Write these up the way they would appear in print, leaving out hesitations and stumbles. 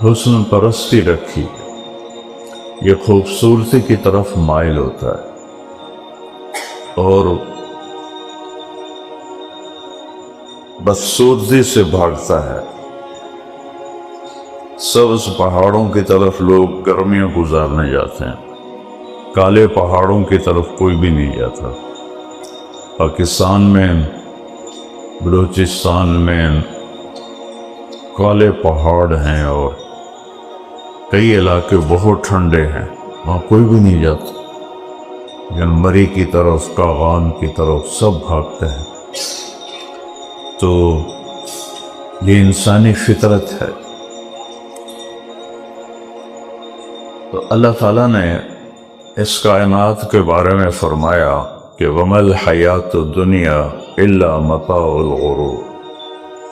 حسن پرستی رکھی، یہ خوبصورتی کی طرف مائل ہوتا ہے اور بدسورتی سے بھاگتا ہے۔ سبز پہاڑوں کی طرف لوگ گرمیاں گزارنے جاتے ہیں، کالے پہاڑوں کی طرف کوئی بھی نہیں جاتا۔ پاکستان میں، بلوچستان میں کالے پہاڑ ہیں اور کئی علاقے بہت ٹھنڈے ہیں، وہاں کوئی بھی نہیں جاتا، لیکن مری کی طرف، کاغان کی طرف سب بھاگتے ہیں۔ تو یہ انسانی فطرت ہے۔ تو اللہ تعالیٰ نے اس کائنات کے بارے میں فرمایا کہ وَمَا الْحَيَاةُ الدُّنْيَا إِلَّا مَتَاعُ الْغُرُورِ،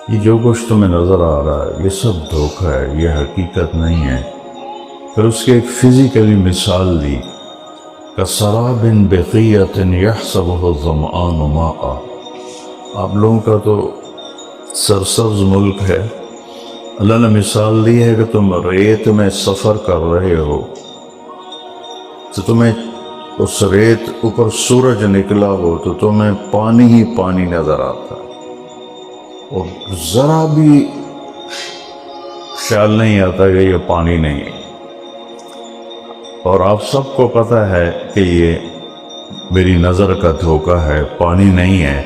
یہ جو کچھ تمہیں نظر آ رہا ہے یہ سب دھوکہ ہے، یہ حقیقت نہیں ہے۔ پھر اس کی ایک فزیکلی مثال دی، كَسَرَابٍ بِقِيَّةٍ يَحْسَبُهُ الظَّمْآنُ مَاءً۔ آپ لوگوں کا تو سرسبز ملک ہے، اللہ نے مثال دی ہے کہ تم ریت میں سفر کر رہے ہو تو تمہیں اس ریت اوپر سورج نکلا ہو تو تمہیں پانی ہی پانی نظر آتا ہے اور ذرا بھی خیال نہیں آتا کہ یہ پانی نہیں ہے، اور آپ سب کو پتہ ہے کہ یہ میری نظر کا دھوکہ ہے، پانی نہیں ہے۔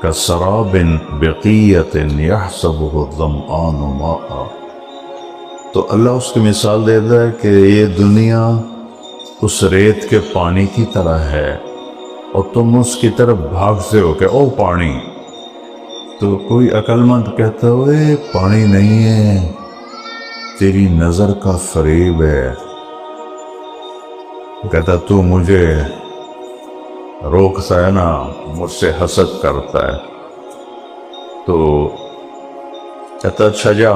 كَسَرَابٍ بِقِيَّةٍ يَحْسَبُهُ الظَّمْآنُ مَاءً۔ تو اللہ اس کی مثال دیتا ہے کہ یہ دنیا اس ریت کے پانی کی طرح ہے اور تم اس کی طرف بھاگتے ہو کہ او پانی، تو کوئی عقل مند کہتا ہو اے پانی نہیں ہے، تیری نظر کا فریب ہے۔ کہتا تو مجھے روکتا ہے نا، مجھ سے حسد کرتا ہے، تو کہتا اچھا جا،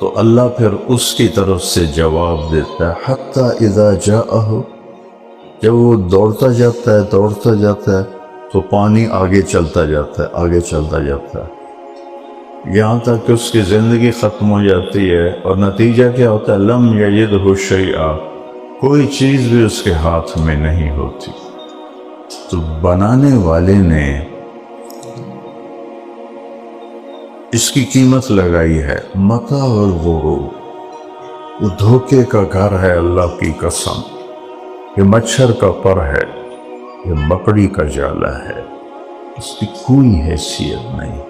تو اللہ پھر اس کی طرف سے جواب دیتا ہے حتیٰ اذا جاءہ، جب وہ دوڑتا جاتا ہے تو پانی آگے چلتا جاتا ہے، آگے چلتا جاتا ہے، یہاں تک کہ اس کی زندگی ختم ہو جاتی ہے، اور نتیجہ کیا ہوتا ہے؟ لم یجدہ شیئا، کوئی چیز بھی اس کے ہاتھ میں نہیں ہوتی۔ تو بنانے والے نے اس کی قیمت لگائی ہے متاع الغرور، وہ دھوکے کا گھر ہے، اللہ کی قسم، یہ مچھر کا پر ہے، یہ مکڑی کا جالا ہے، اس کی کوئی حیثیت نہیں۔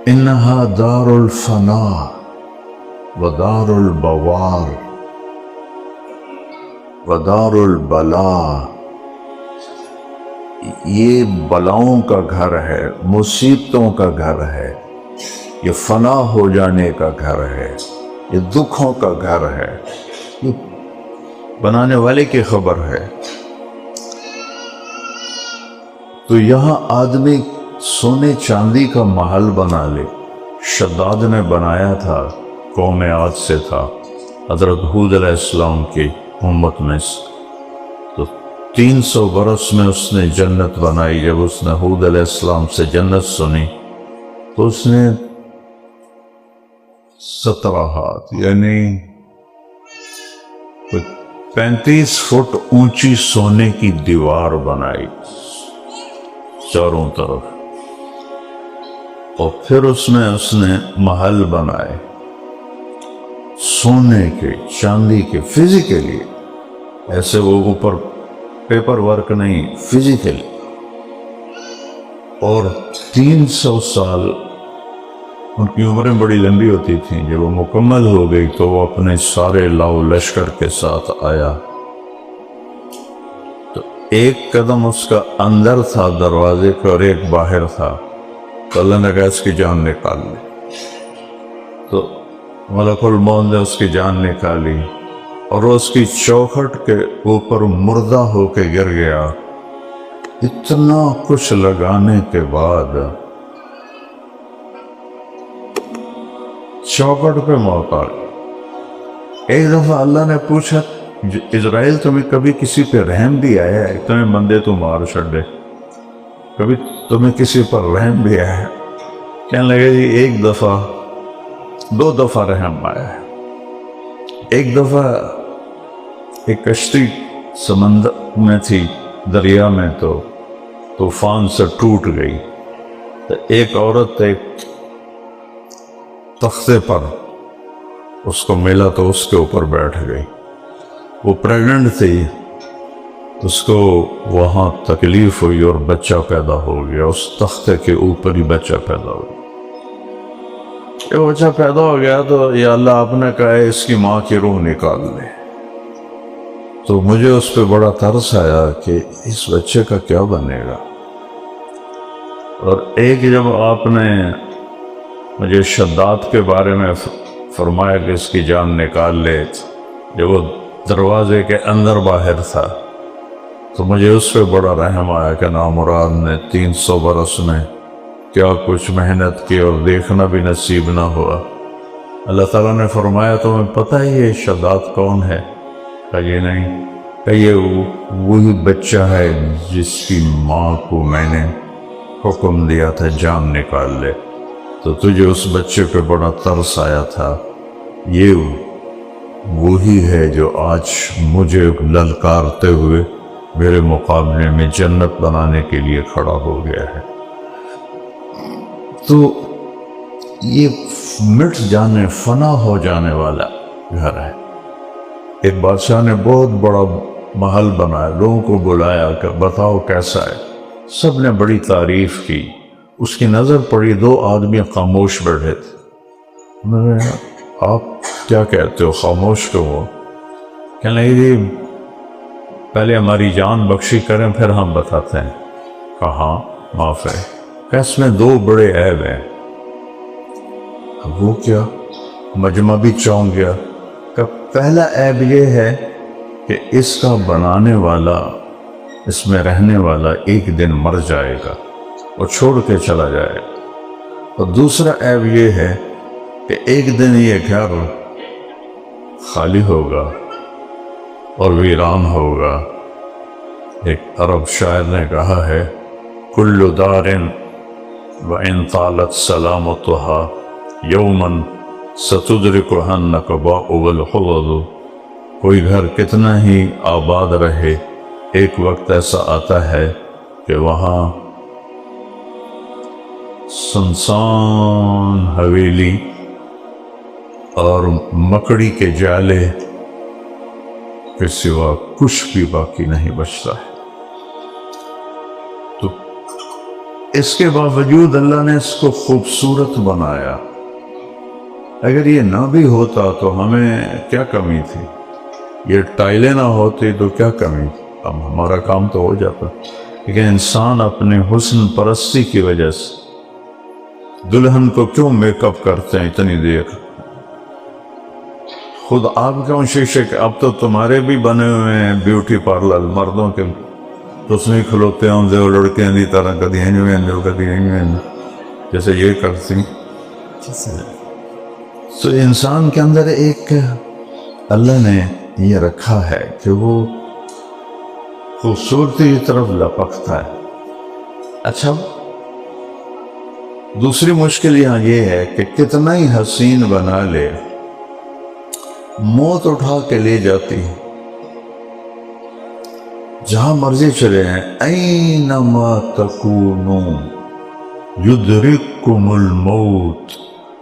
انہا دار الفنا ودار البوار ودار البلا، یہ بلاؤں کا گھر ہے، مصیبتوں کا گھر ہے، یہ فنا ہو جانے کا گھر ہے، یہ دکھوں کا گھر ہے، یہ بنانے والے کی خبر ہے۔ تو یہاں آدمی سونے چاندی کا محل بنا لے، شداد نے بنایا تھا، قوم عاد سے تھا، حضرت ہود علیہ السلام کی امت میں سے، تو 300 برس میں اس نے جنت بنائی۔ جب اس نے ہود علیہ السلام سے جنت سنی تو اس نے 17 ہاتھ یعنی 35 فٹ اونچی سونے کی دیوار بنائی چاروں طرف، اور پھر اس نے محل بنائے سونے کے، چاندی کے، فزیکلی، ایسے وہ اوپر پیپر ورک نہیں، فزیکلی، اور 300 سال ان کی عمریں بڑی لمبی ہوتی تھیں۔ جب وہ مکمل ہو گئی تو وہ اپنے سارے لاؤ لشکر کے ساتھ آیا، تو ایک قدم اس کا اندر تھا دروازے کا اور ایک باہر تھا، تو اللہ نے کہا اس کی جان نکال لی، تو ملک الموت نے اس کی جان نکالی اور اس کی چوکھٹ کے اوپر مردہ ہو کے گر گیا۔ اتنا کچھ لگانے کے بعد چوکھٹ پہ موت آ گئی۔ ایک دفعہ اللہ نے پوچھا اسرائیل تمہیں کبھی کسی پہ رحم بھی آیا ہے؟ تمہیں بندے تو مار چھڑ دے، کبھی تمہیں کسی پر رحم بھی آیا ہے؟ کہنے لگے جی ایک دفعہ دو دفعہ رحم آیا ہے. ایک دفعہ ایک کشتی سمندر میں تھی، دریا میں، تو طوفان سے ٹوٹ گئی. تو ایک عورت ایک تختے پر اس کو ملا تو اس کے اوپر بیٹھ گئی. وہ پریگننٹ تھی، اس کو وہاں تکلیف ہوئی اور بچہ پیدا ہو گیا. اس تختے کے اوپر ہی بچہ پیدا ہو گیا. یہ بچہ پیدا ہو گیا تو یا اللہ آپ نے کہا ہے اس کی ماں کی روح نکال لے. تو مجھے اس پہ بڑا ترس آیا کہ اس بچے کا کیا بنے گا. اور ایک جب آپ نے مجھے شداد کے بارے میں فرمایا کہ اس کی جان نکال لے، جب وہ دروازے کے اندر باہر تھا تو مجھے اس پہ بڑا رحم آیا کہ نامراد نے 300 برس میں کیا کچھ محنت کی اور دیکھنا بھی نصیب نہ ہوا. اللہ تعالیٰ نے فرمایا تمہیں پتہ ہے یہ شداد کون ہے؟ کہا یہ نہیں. کہ یہ وہی بچہ ہے جس کی ماں کو میں نے حکم دیا تھا جان نکال لے، تو تجھے اس بچے پہ بڑا ترس آیا تھا. یہ وہی ہے جو آج مجھے للکارتے ہوئے میرے مقابلے میں جنت بنانے کے لیے کھڑا ہو گیا ہے. تو یہ مٹ جانے، فنا ہو جانے والا گھر ہے. ایک بادشاہ نے بہت بڑا محل بنایا، لوگوں کو بلایا کہ بتاؤ کیسا ہے. سب نے بڑی تعریف کی. اس کی نظر پڑی، 2 آدمی خاموش بیٹھے تھے. انہوں نے آپ کیا کہتے ہو، خاموش کیوں ہو؟ کہنے لگے جی پہلے ہماری جان بخشی کریں پھر ہم بتاتے ہیں. کہاں معاف ہے کہ اس میں 2 بڑے عیب ہیں. اب وہ کیا؟ مجمع بھی چونک گیا. کہ پہلا عیب یہ ہے کہ اس کا بنانے والا، اس میں رہنے والا ایک دن مر جائے گا اور چھوڑ کے چلا جائے گا. اور دوسرا عیب یہ ہے کہ ایک دن یہ گھر خالی ہوگا اور ویران ہوگا. ایک عرب شاعر نے کہا ہے کل دار وان طالت سلامتها یوما ستدرکها النکباء والحوض. کوئی گھر کتنا ہی آباد رہے، ایک وقت ایسا آتا ہے کہ وہاں سنسان حویلی اور مکڑی کے جالے کے سوا کچھ بھی باقی نہیں بچتا ہے. تو اس کے باوجود اللہ نے اس کو خوبصورت بنایا. اگر یہ نہ بھی ہوتا تو ہمیں کیا کمی تھی؟ یہ ٹائلیں نہ ہوتی تو کیا کمی تھی؟ اب ہمارا کام تو ہو جاتا. لیکن انسان اپنے حسن پرستی کی وجہ سے دلہن کو کیوں میک اپ کرتے ہیں اتنی دیر؟ خود آپ کیوں شیشے کے، اب تو تمہارے بھی بنے ہوئے ہیں بیوٹی پارلر مردوں کے، تو اس میں کھلوتے ہوں وہ لڑکیاں نہیں طرح کدی ہیں جیسے یہ کرتی. تو انسان کے اندر ایک اللہ نے یہ رکھا ہے کہ وہ خوبصورتی کی طرف لپکتا ہے. اچھا دوسری مشکل یہاں یہ ہے کہ کتنا ہی حسین بنا لے، موت اٹھا کے لے جاتی ہے. جہاں مرضی چلے ہیں، اینما تکونوا یدرککم الموت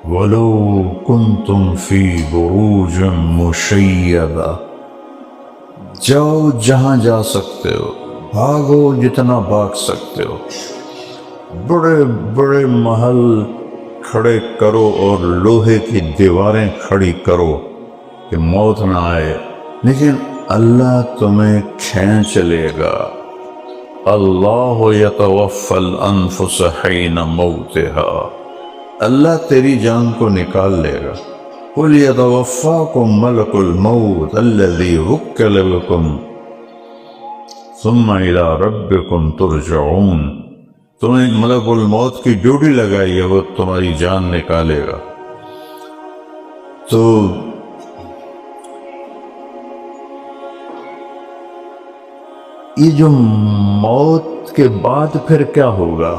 ولو کنتم فی بروج مشیدہ. جاؤ جہاں جا سکتے ہو، بھاگو جتنا بھاگ سکتے ہو، بڑے بڑے محل کھڑے کرو اور لوہے کی دیواریں کھڑی کرو کہ موت نہ آئے، لیکن اللہ تمہیں کھینچ لے گا. اللہ یتوفی الانفس حین موتها. اللہ تیری جان کو نکال لے گا. قل یتوفاکم ملک الموت الذی وکل بکم ثم الی ربکم ترجعون. تمہیں ملک الموت کی ڈیوٹی لگائی ہے، وہ تمہاری جان نکالے گا. تو یہ جو موت کے بعد پھر کیا ہوگا،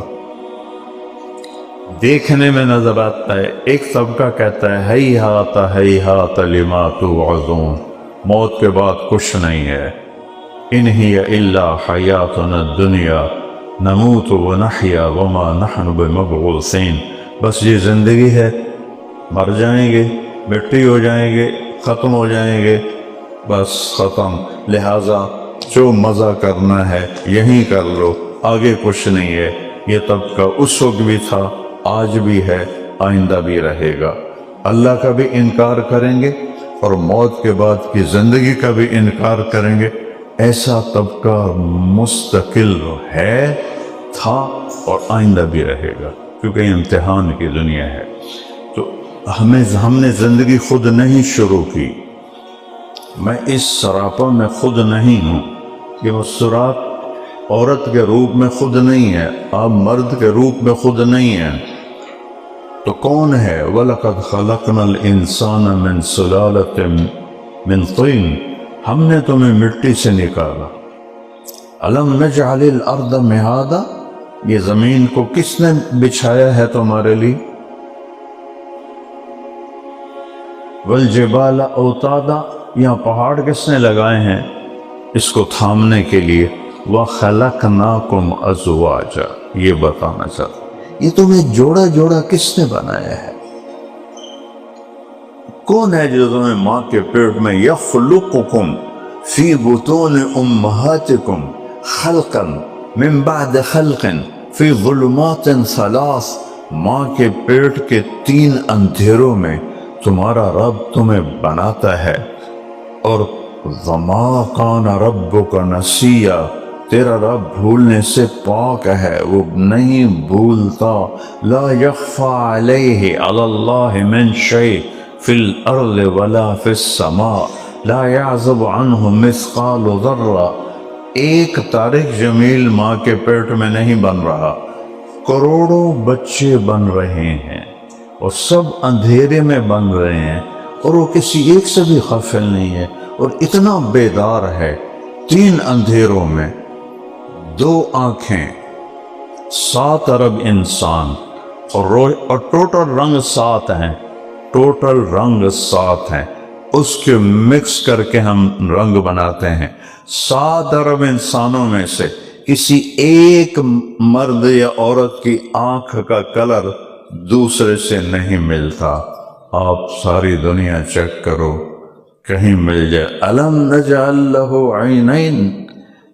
دیکھنے میں نظر آتا ہے. ایک طبقہ کہتا ہے ہیہات لما توعظون، موت کے بعد کچھ نہیں ہے. ان ہی الا حیاتنا الدنیا نموت ونحیا وما نحن بمبعوثین. بس یہ زندگی ہے، مر جائیں گے، مٹی ہو جائیں گے، ختم ہو جائیں گے، بس ختم. لہٰذا جو مزہ کرنا ہے یہیں کر لو، آگے کچھ نہیں ہے. یہ طبقہ اس وقت بھی تھا، آج بھی ہے، آئندہ بھی رہے گا. اللہ کا بھی انکار کریں گے اور موت کے بعد کی زندگی کا بھی انکار کریں گے. ایسا طبقہ مستقل ہے، تھا اور آئندہ بھی رہے گا، کیونکہ یہ امتحان کی دنیا ہے. تو ہم نے زندگی خود نہیں شروع کی. میں اس سراپا میں خود نہیں ہوں. یہ مسرات عورت کے روپ میں خود نہیں ہے، آپ مرد کے روپ میں خود نہیں ہیں. تو کون ہے؟ وَلَقَدْ خَلَقْنَا الْإِنسَانَ مِنْ سُلَالَةٍ مِنْ طِينٍ. ہم نے تمہیں مٹی سے نکالا. أَلَمْ نَجْعَلِ الْأَرْضَ مِهَادًا. یہ زمین کو کس نے بچھایا ہے تمہارے لیے؟ وَالْجِبَالَ أَوْتَادًا. یہاں پہاڑ کس نے لگائے ہیں اس کو تھامنے کے لیے؟ وَخَلَقْنَاكُمْ أَزْوَاجًا. یہ بتانا چاہتا، یہ تمہیں جوڑا جوڑا کس نے بنایا ہے؟ کون ہے جو تمہیں ماں کے پیٹ میں يَخْلُقُكُمْ فِي بُطُونِ أُمَّهَاتِكُمْ خَلْقًا مِنْ بَعْدِ خَلْقٍ فِي ظُلُمَاتٍ ثَلَاثٍ. ماں کے پیٹ کے 3 اندھیروں میں تمہارا رب تمہیں بناتا ہے. اور وَمَا كَانَ رَبُّكَ نَسِيًّا. تیرا رب بھولنے سے پاک ہے، وہ نہیں بھولتا. لا يخفى عليه على الله من شيء في الأرض ولا في السماء لا يعزب عنه مثقال ذرة. ایک طارق جمیل ماں کے پیٹ میں نہیں بن رہا، کروڑوں بچے بن رہے ہیں اور سب اندھیرے میں بن رہے ہیں، اور وہ کسی ایک سے بھی غافل نہیں ہے اور اتنا بیدار ہے. 3 اندھیروں میں 2 آنکھیں، 7 ارب انسان اور ٹوٹل رنگ 7 ہیں. ٹوٹل رنگ 7 ہیں، اس کے مکس کر کے ہم رنگ بناتے ہیں. 7 ارب انسانوں میں سے کسی ایک مرد یا عورت کی آنکھ کا کلر دوسرے سے نہیں ملتا. آپ ساری دنیا چیک کرو، کہیں مل جائے. أَلَمْ نَجْعَلْ لَهُ عَيْنَيْنِ.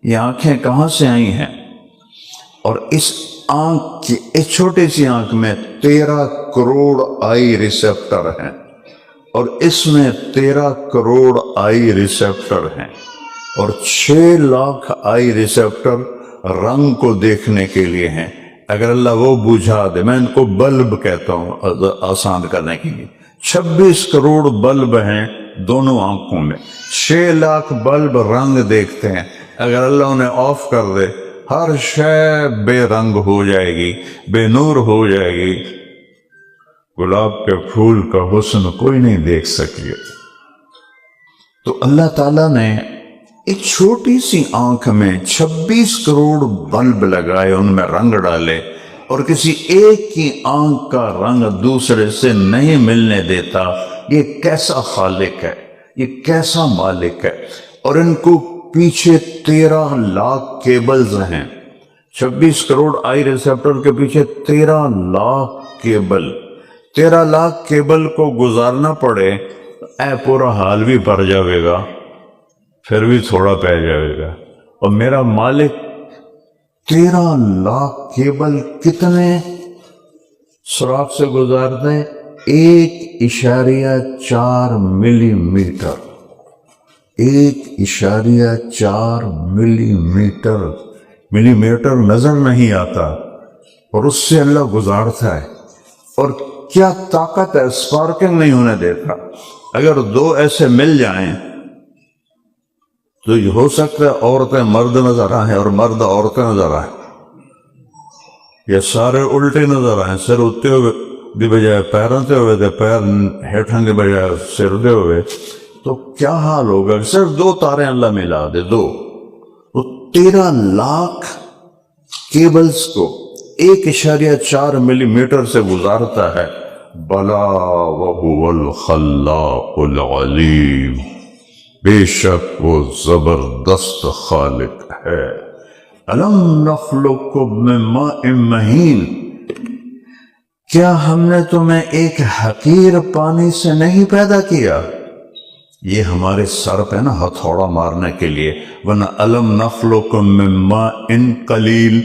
یہ آنکھیں کہاں سے آئی ہیں؟ اور اس آنکھ کی ایک چھوٹی سی آنکھ میں 13 کروڑ آئی ریسیپٹر ہیں، اور اس میں 13 کروڑ آئی ریسیپٹر ہیں، اور 6 لاکھ آئی ریسیپٹر رنگ کو دیکھنے کے لیے ہیں. اگر اللہ وہ بجھا دے، میں ان کو بلب کہتا ہوں آسان کرنے کے لیے، 26 کروڑ بلب ہیں دونوں آنکھوں میں، 6 لاکھ بلب رنگ دیکھتے ہیں. اگر اللہ انہیں آف کر دے، ہر شے بے رنگ ہو جائے گی، بے نور ہو جائے گی. گلاب کے پھول کا حسن کوئی نہیں دیکھ سکے. تو اللہ تعالیٰ نے ایک چھوٹی سی آنکھ میں 26 کروڑ بلب لگائے، ان میں رنگ ڈالے، اور کسی ایک کی آنکھ کا رنگ دوسرے سے نہیں ملنے دیتا. یہ کیسا خالق ہے، یہ کیسا مالک ہے. اور ان کو پیچھے 13 لاکھ کیبلز ہیں. 26 کروڑ آئی ریسیپٹر کے پیچھے 13 لاکھ کیبل. 13 لاکھ کیبل کو گزارنا پڑے، پورا حال بھی بھر جاوے گا، پھر بھی تھوڑا پہ جائے گا. اور میرا مالک 13 لاکھ کیبل کتنے سوراخ سے گزارتے ہیں؟ 1.4 ملی میٹر. 1.4 ملی میٹر. ملی میٹر نظر نہیں آتا، اور اس سے اللہ گزارتا ہے. اور کیا طاقت ہے، سپارکنگ نہیں ہونے دیتا. اگر 2 ایسے مل جائیں تو یہ ہو سکتا ہے عورتیں مرد نظر آئیں اور مرد عورتیں نظر آئیں، یہ سارے الٹے نظر آئیں، سر اٹھتے ہوئے دی بجائے پیروں سے ہوئے تھے، پیر ہیٹھوں کے بجائے سر دے ہوئے، تو کیا حال ہوگا؟ صرف 2 تارے اللہ ملا دے، 2. تو 13 لاکھ کیبلز کو 1.4 ملی میٹر سے گزارتا ہے. بلا وهو الخلاق العلیم، بے شک وہ زبردست خالق ہے. الم نخلقکم من ماء مہین، کیا ہم نے تمہیں ایک حقیر پانی سے نہیں پیدا کیا؟ یہ ہمارے سر پہ نا ہتھوڑا مارنے کے لیے، ورنہ الم نخلقکم من ماء قلیل،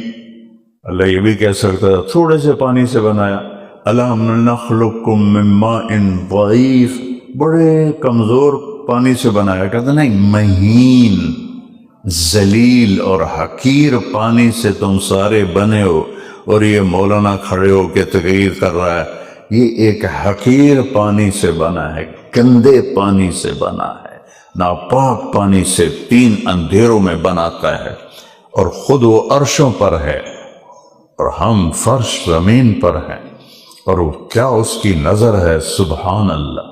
اللہ یہ بھی کہہ سکتا ہے تھوڑے سے پانی سے بنایا. الم نخلقکم من ماء ضعیف، بڑے کمزور پانی سے بنایا. کہتے نہیں، مہین، ذلیل اور حقیر پانی سے تم سارے بنے ہو. اور یہ مولانا کھڑے ہو کے تقریر کر رہا ہے یہ ایک حقیر پانی سے بنا ہے، گندے پانی سے بنا ہے، ناپاک پانی سے 3 اندھیروں میں بناتا ہے. اور خود وہ عرشوں پر ہے اور ہم فرش زمین پر ہیں. اور وہ کیا اس کی نظر ہے، سبحان اللہ.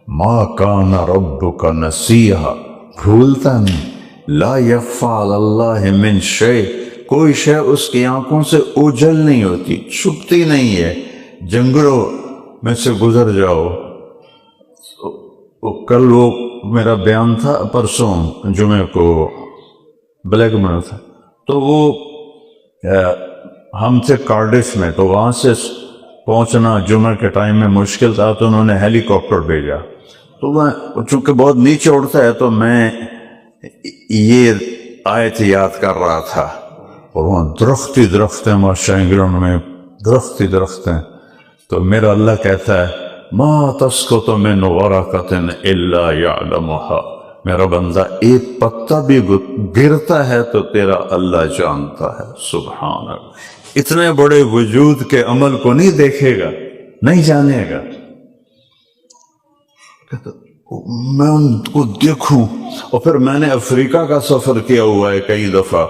ما کان ربک نسیہا، بھولتا نہیں. لا یخفی علی اللہ من شیء، کوئی شے اس کی آنکھوں سے اوجھل نہیں ہوتی، چھپتی نہیں ہے. جنگلوں میں سے گزر جاؤ. کل وہ میرا بیان تھا پرسوں جمعے کو بلیک میں تھا، تو وہ ہم تھے کارڈف میں، تو وہاں سے پہنچنا جمعہ کے ٹائم میں مشکل تھا، تو انہوں نے ہیلی کاپٹر بھیجا. تو میں چونکہ بہت نیچے اڑتا ہے تو میں یہ آیت یاد کر رہا تھا. اور وہاں درخت ہی درخت ہیں، ماشاء انگلینڈ میں درخت ہی درخت ہیں. تو میرا اللہ کہتا ہے ما تسقط من ورقۃ الا یعلمها، میرا بندہ ایک پتا بھی گرتا ہے تو تیرا اللہ جانتا ہے. سبحان اللہ. اتنے بڑے وجود کے عمل کو نہیں دیکھے گا، نہیں جانے گا. میں ان کو دیکھوں. اور پھر میں نے افریقہ کا سفر کیا ہوا ہے کئی دفعہ،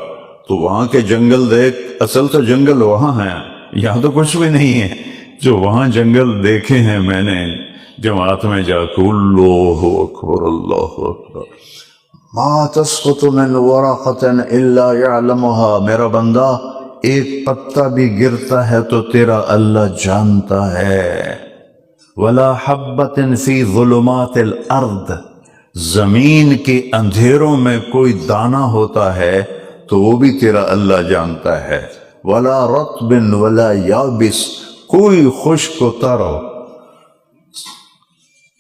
تو وہاں کے جنگل دیکھ، اصل تو جنگل وہاں ہیں، یہاں تو کچھ بھی نہیں ہے. جو وہاں جنگل دیکھے ہیں میں نے جماعت میں جا کے، اللہ اکبر اللہ اکبر. ما تسقط من ورقۃ الا یعلمها، میرا بندہ ایک پتا بھی گرتا ہے تو تیرا اللہ جانتا ہے. ولا حبۃ فی ظلمات الارض، زمین کے اندھیروں میں کوئی دانہ ہوتا ہے تو وہ بھی تیرا اللہ جانتا ہے. ولا رطب ولا یابس، کوئی خشک و تر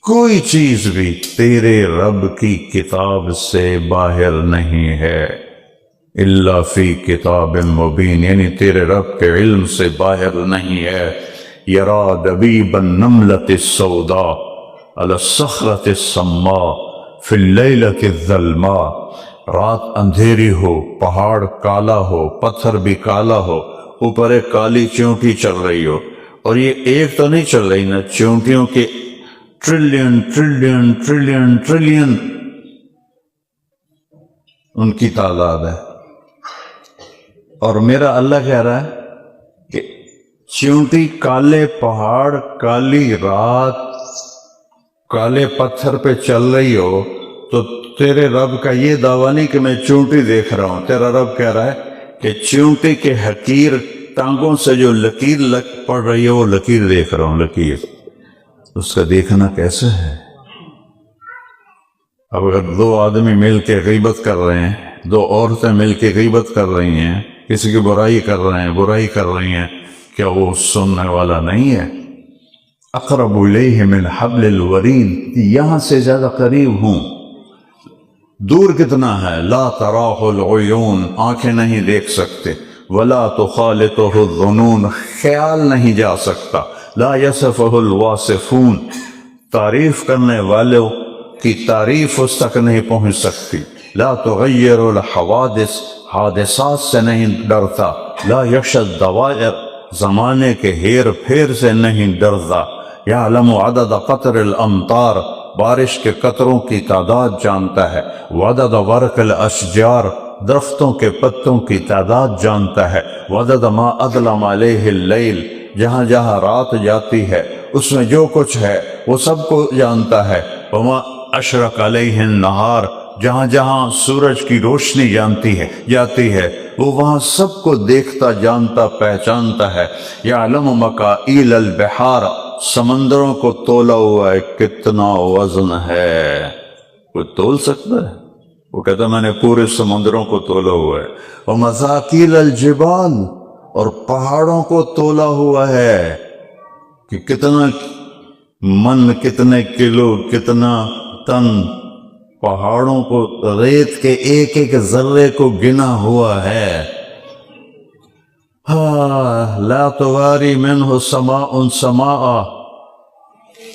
کوئی چیز بھی تیرے رب کی کتاب سے باہر نہیں ہے. الا فی کتاب مبین، یعنی تیرے رب کے علم سے باہر نہیں ہے. یرا دبیب النملۃ السوداء علی الصخرۃ الصماء فی اللیلۃ الظلماء، رات اندھیری ہو، پہاڑ کالا ہو، پتھر بھی کالا ہو، اوپر ایک کالی چیونٹی چل رہی ہو. اور یہ ایک تو نہیں چل رہی نا، چیونٹیوں کے ٹریلین ٹریلین ٹریلین ٹریلین ان کی تعداد ہے. اور میرا اللہ کہہ رہا ہے کہ چیونٹی کالے پہاڑ، کالی رات، کالے پتھر پہ چل رہی ہو تو تیرے رب کا یہ دعویٰ نہیں کہ میں چیونٹی دیکھ رہا ہوں. تیرا رب کہہ رہا ہے کہ چیونٹی کے حقیر ٹانگوں سے جو لکیر پڑ رہی ہے وہ لکیر دیکھ رہا ہوں. لکیر اس کا دیکھنا کیسے ہے؟ اب اگر 2 آدمی مل کے غیبت کر رہے ہیں، 2 عورتیں مل کے غیبت کر رہی ہیں، کسی کی برائی کر رہی ہیں، کیا وہ سننے والا نہیں ہے؟ اقرب الیہ من حبل الورین، یہاں سے زیادہ قریب ہوں. دور کتنا ہے؟ لا تراہ العیون، آنکھیں نہیں دیکھ سکتے. ولا تخالطہ الظنون، خیال نہیں جا سکتا. لا یصفہ الواصفون، تعریف کرنے والوں کی تعریف اس تک نہیں پہنچ سکتی. لا تغیر الحوادث، حادثات سے نہیں ڈرتا. لا یخشی الدوائر، زمانے کے ہیر پھیر سے نہیں ڈرتا. یعلم عدد قطر الامطار، بارش کے قطروں کی تعداد جانتا ہے. وعدد ورق الاشجار، درختوں کے پتوں کی تعداد جانتا ہے. وعدد ما اظلم علیہ اللیل، جہاں جہاں رات جاتی ہے اس میں جو کچھ ہے وہ سب کو جانتا ہے. وما اشرق علیہ النہار، جہاں جہاں سورج کی روشنی جاتی ہے وہ وہاں سب کو دیکھتا جانتا پہچانتا ہے۔ یعلم مکائل البحار، سمندروں کو تولا ہوا ہے کتنا وزن ہے، کوئی تول سکتا ہے؟ وہ کہتا میں نے پورے سمندروں کو تولا ہوا ہے۔ اور مزاکیل الجبال، اور پہاڑوں کو تولا ہوا ہے کہ کتنا من، کتنے کلو، کتنا تن، پہاڑوں کو، ریت کے ایک ایک ذرے کو گنا ہوا ہے۔ لا تواری منہ سماء سماء،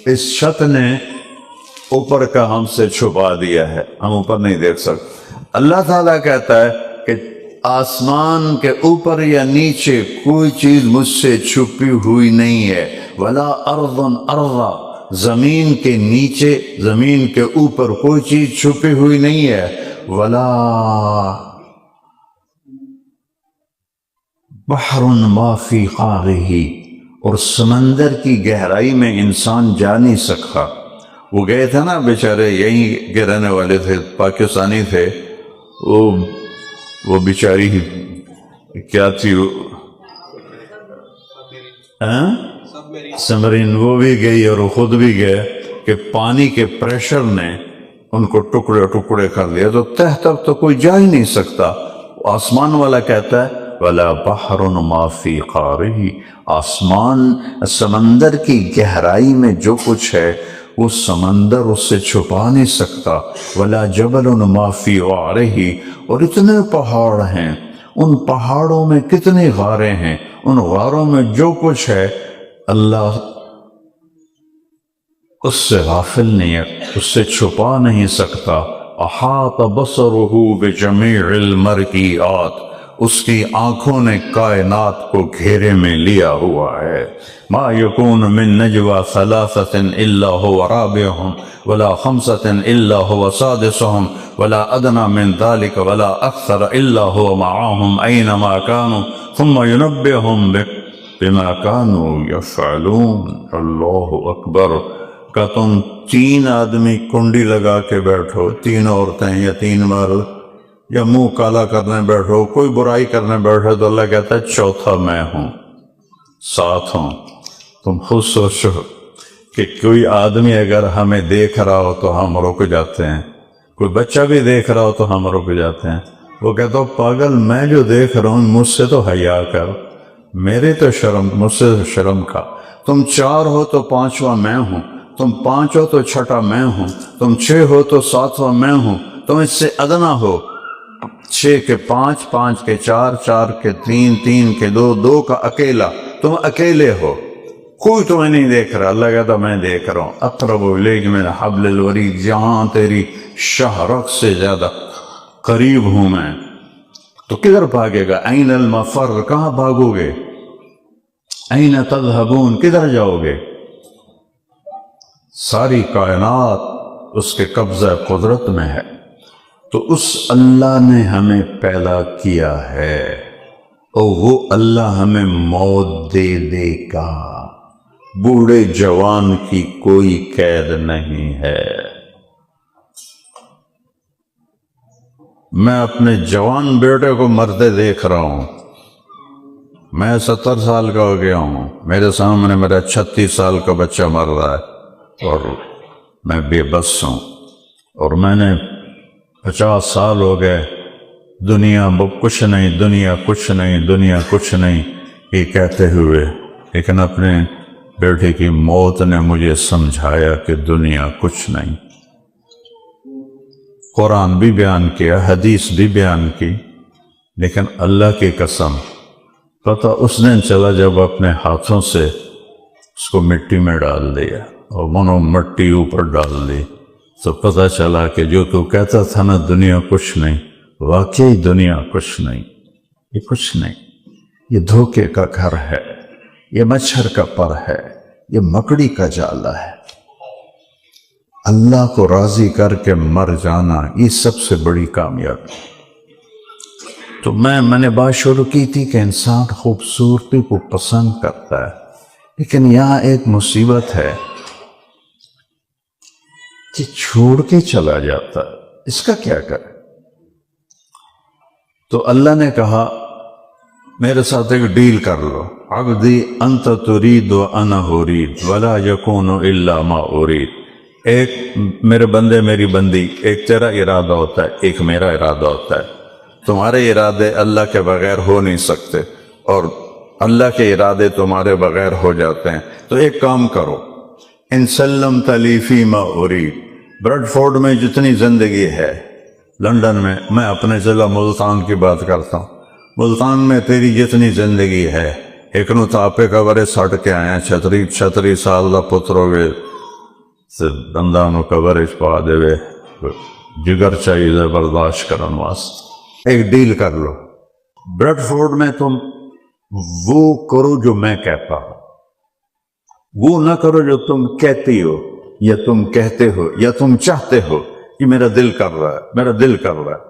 اس چھت نے اوپر کا ہم سے چھپا دیا ہے، ہم اوپر نہیں دیکھ سکتے۔ اللہ تعالیٰ کہتا ہے کہ آسمان کے اوپر یا نیچے کوئی چیز مجھ سے چھپی ہوئی نہیں ہے۔ ولا ارض ارضا، زمین کے نیچے، زمین کے اوپر کوئی چیز چھپی ہوئی نہیں ہے۔ ولا بحر ما فی قعرہ، اور سمندر کی گہرائی میں انسان جا نہیں سکتا۔ وہ گئے تھے نا بیچارے، یہیں کے رہنے والے تھے، پاکستانی تھے، وہ بیچاری کیا تھی، سمرین، وہ بھی گئی اور وہ خود بھی گئے کہ پانی کے پریشر نے ان کو ٹکڑے ٹکڑے کر دیا، تو تہ تک تو کوئی جا ہی نہیں سکتا۔ آسمان والا کہتا ہے وَلَا بَحْرٌ مَا فِي قَعْرِهِ، آسمان سمندر کی گہرائی میں جو کچھ ہے وہ سمندر اس سے چھپا نہیں سکتا۔ وَلَا جَبَلٌ مَا فِي وَعْرِهِ، اور اتنے پہاڑ ہیں، ان پہاڑوں میں کتنی غاریں ہیں، ان غاروں میں جو کچھ ہے اللہ اس سے غافل نہیں ہے، اس سے چھپا نہیں سکتا۔ احاط بصرہ بجمیع المرئیات، اس کی آنکھوں نے کائنات کو گھیرے میں لیا ہوا ہے۔ ما یکون من نجوى ثلاثة الا هو رابعهم ولا خمسة الا هو سادسهم ولا ادنى من ذلك ولا اکثر الا هو معهم اینما كانوا ثم ينبئهم بما كانوا يفعلون۔ اللہ اکبر۔ کہ تم تین آدمی کنڈی لگا کے بیٹھو، تین عورتیں یا تین مرد، یا منہ کالا کرنے بیٹھو، کوئی برائی کرنے بیٹھو، تو اللہ کہتا ہے چوتھا میں ہوں، ساتھ ہوں۔ تم خود سوچو کہ کوئی آدمی اگر ہمیں دیکھ رہا ہو تو ہم رک جاتے ہیں، کوئی بچہ بھی دیکھ رہا ہو تو ہم رک جاتے ہیں۔ وہ کہتا ہو پاگل، میں جو دیکھ رہا ہوں مجھ سے تو حیا کر، میرے تو شرم، مجھ سے شرم کھا۔ تم چار ہو تو پانچواں میں ہوں، تم پانچ ہو تو چھٹا میں ہوں، تم چھ ہو تو ساتواں میں ہوں، تم اس سے ادنا ہو، چھ کے پانچ، پانچ کے چار، چار کے تین، تین کے دو، دو کا اکیلا، تم اکیلے ہو، کوئی تمہیں نہیں دیکھ رہا۔ اللہ کہتا میں دیکھ رہا ہوں، اقرب الیک من حبل الورید، جہاں تیری شہرک سے زیادہ قریب ہوں میں۔ تو کدھر بھاگے گا؟ این المفر، کہاں بھاگو گے؟ این تذہبون، کدھر جاؤ گے؟ ساری کائنات اس کے قبضہ قدرت میں ہے۔ تو اس اللہ نے ہمیں پیدا کیا ہے اور وہ اللہ ہمیں موت دے دے گا۔ بوڑھے جوان کی کوئی قید نہیں ہے۔ میں اپنے جوان بیٹے کو مرتے دیکھ رہا ہوں، میں 70 سال کا ہو گیا ہوں، میرے سامنے میرا 36 سال کا بچہ مر رہا ہے اور میں بے بس ہوں، اور میں نے 50 سال ہو گئے دنیا کچھ نہیں، دنیا کچھ نہیں، دنیا کچھ نہیں یہ کہتے ہوئے، لیکن اپنے بیٹے کی موت نے مجھے سمجھایا کہ دنیا کچھ نہیں۔ قرآن بھی بیان کیا، حدیث بھی بیان کی، لیکن اللہ کی قسم پتہ اس نے چلا جب اپنے ہاتھوں سے اس کو مٹی میں ڈال دیا اور منو مٹی اوپر ڈال دی، تو پتہ چلا کہ جو تو کہتا تھا نا دنیا کچھ نہیں، واقعی دنیا کچھ نہیں، یہ کچھ نہیں، یہ دھوکے کا گھر ہے، یہ مچھر کا پر ہے، یہ مکڑی کا جالا ہے۔ اللہ کو راضی کر کے مر جانا یہ سب سے بڑی کامیابی۔ تو میں نے بات شروع کی تھی کہ انسان خوبصورتی کو پسند کرتا ہے، لیکن یہاں ایک مصیبت ہے کہ چھوڑ کے چلا جاتا ہے۔ اس کا کیا کرے؟ تو اللہ نے کہا میرے ساتھ ایک ڈیل کر لو، عبدی انت ترید و انا ارید ولا یکون الا ما ارید. ایک میرے بندے میری بندی، ایک تیرا ارادہ ہوتا ہے، ایک میرا ارادہ ہوتا ہے. تمہارے ارادے اللہ کے بغیر ہو نہیں سکتے اور اللہ کے ارادے تمہارے بغیر ہو جاتے ہیں. تو ایک کام کرو، ان سلمت لی فیما ارید. بریڈ فورڈ میں جتنی زندگی ہے، لندن میں اپنے ضلع ملتان کی بات کرتا ہوں، ملتان میں تیری جتنی زندگی ہے، ایک نو تاپے کورے سٹ کے آئے 36 سال دا پتر ہوئے دنداں نو کورج پا دے وے، جگر چاہیے برداشت کرن واسطے. ایک ڈیل کر لو، بریڈ فورڈ میں تم وہ کرو جو میں کہتا ہوں، وہ نہ کرو جو تم کہتی ہو یا تم کہتے ہو یا تم چاہتے ہو کہ میرا دل کر رہا ہے، میرا دل کر رہا ہے.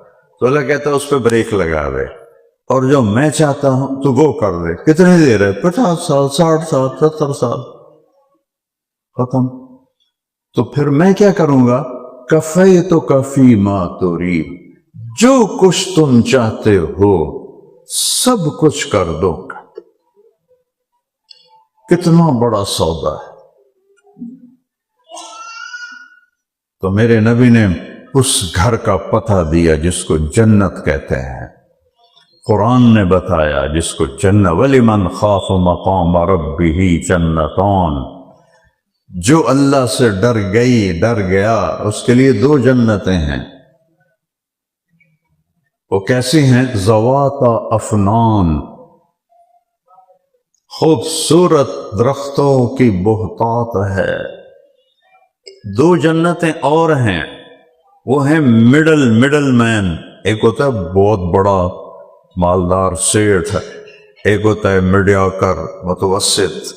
تو اللہ کہتا ہے اس پہ بریک لگا دے، اور جو میں چاہتا ہوں تو وہ کر دے. کتنے دیر ہے؟ 50 سال، 60 سال، 70 سال، ختم. تو پھر میں کیا کروں گا؟ کفیتک فیما ترید، جو کچھ تم چاہتے ہو سب کچھ کر دو گا. کتنا بڑا سودا ہے. تو میرے نبی نے اس گھر کا پتہ دیا جس کو جنت کہتے ہیں. قرآن نے بتایا جس کو جنت، وَلِمَنْ خَافَ مَقَامَ رَبِّهِ جَنَّتَانِ، جو اللہ سے ڈر گیا اس کے لیے 2 جنتیں ہیں. وہ کیسی ہیں؟ ذواتا افنان، خوبصورت درختوں کی بہتات ہے. 2 جنتیں اور ہیں، وہ ہیں مڈل مین. ایک ہوتا ہے بہت بڑا مالدار سیٹھ، ایک ہوتا ہے میڈیاکر متوسط.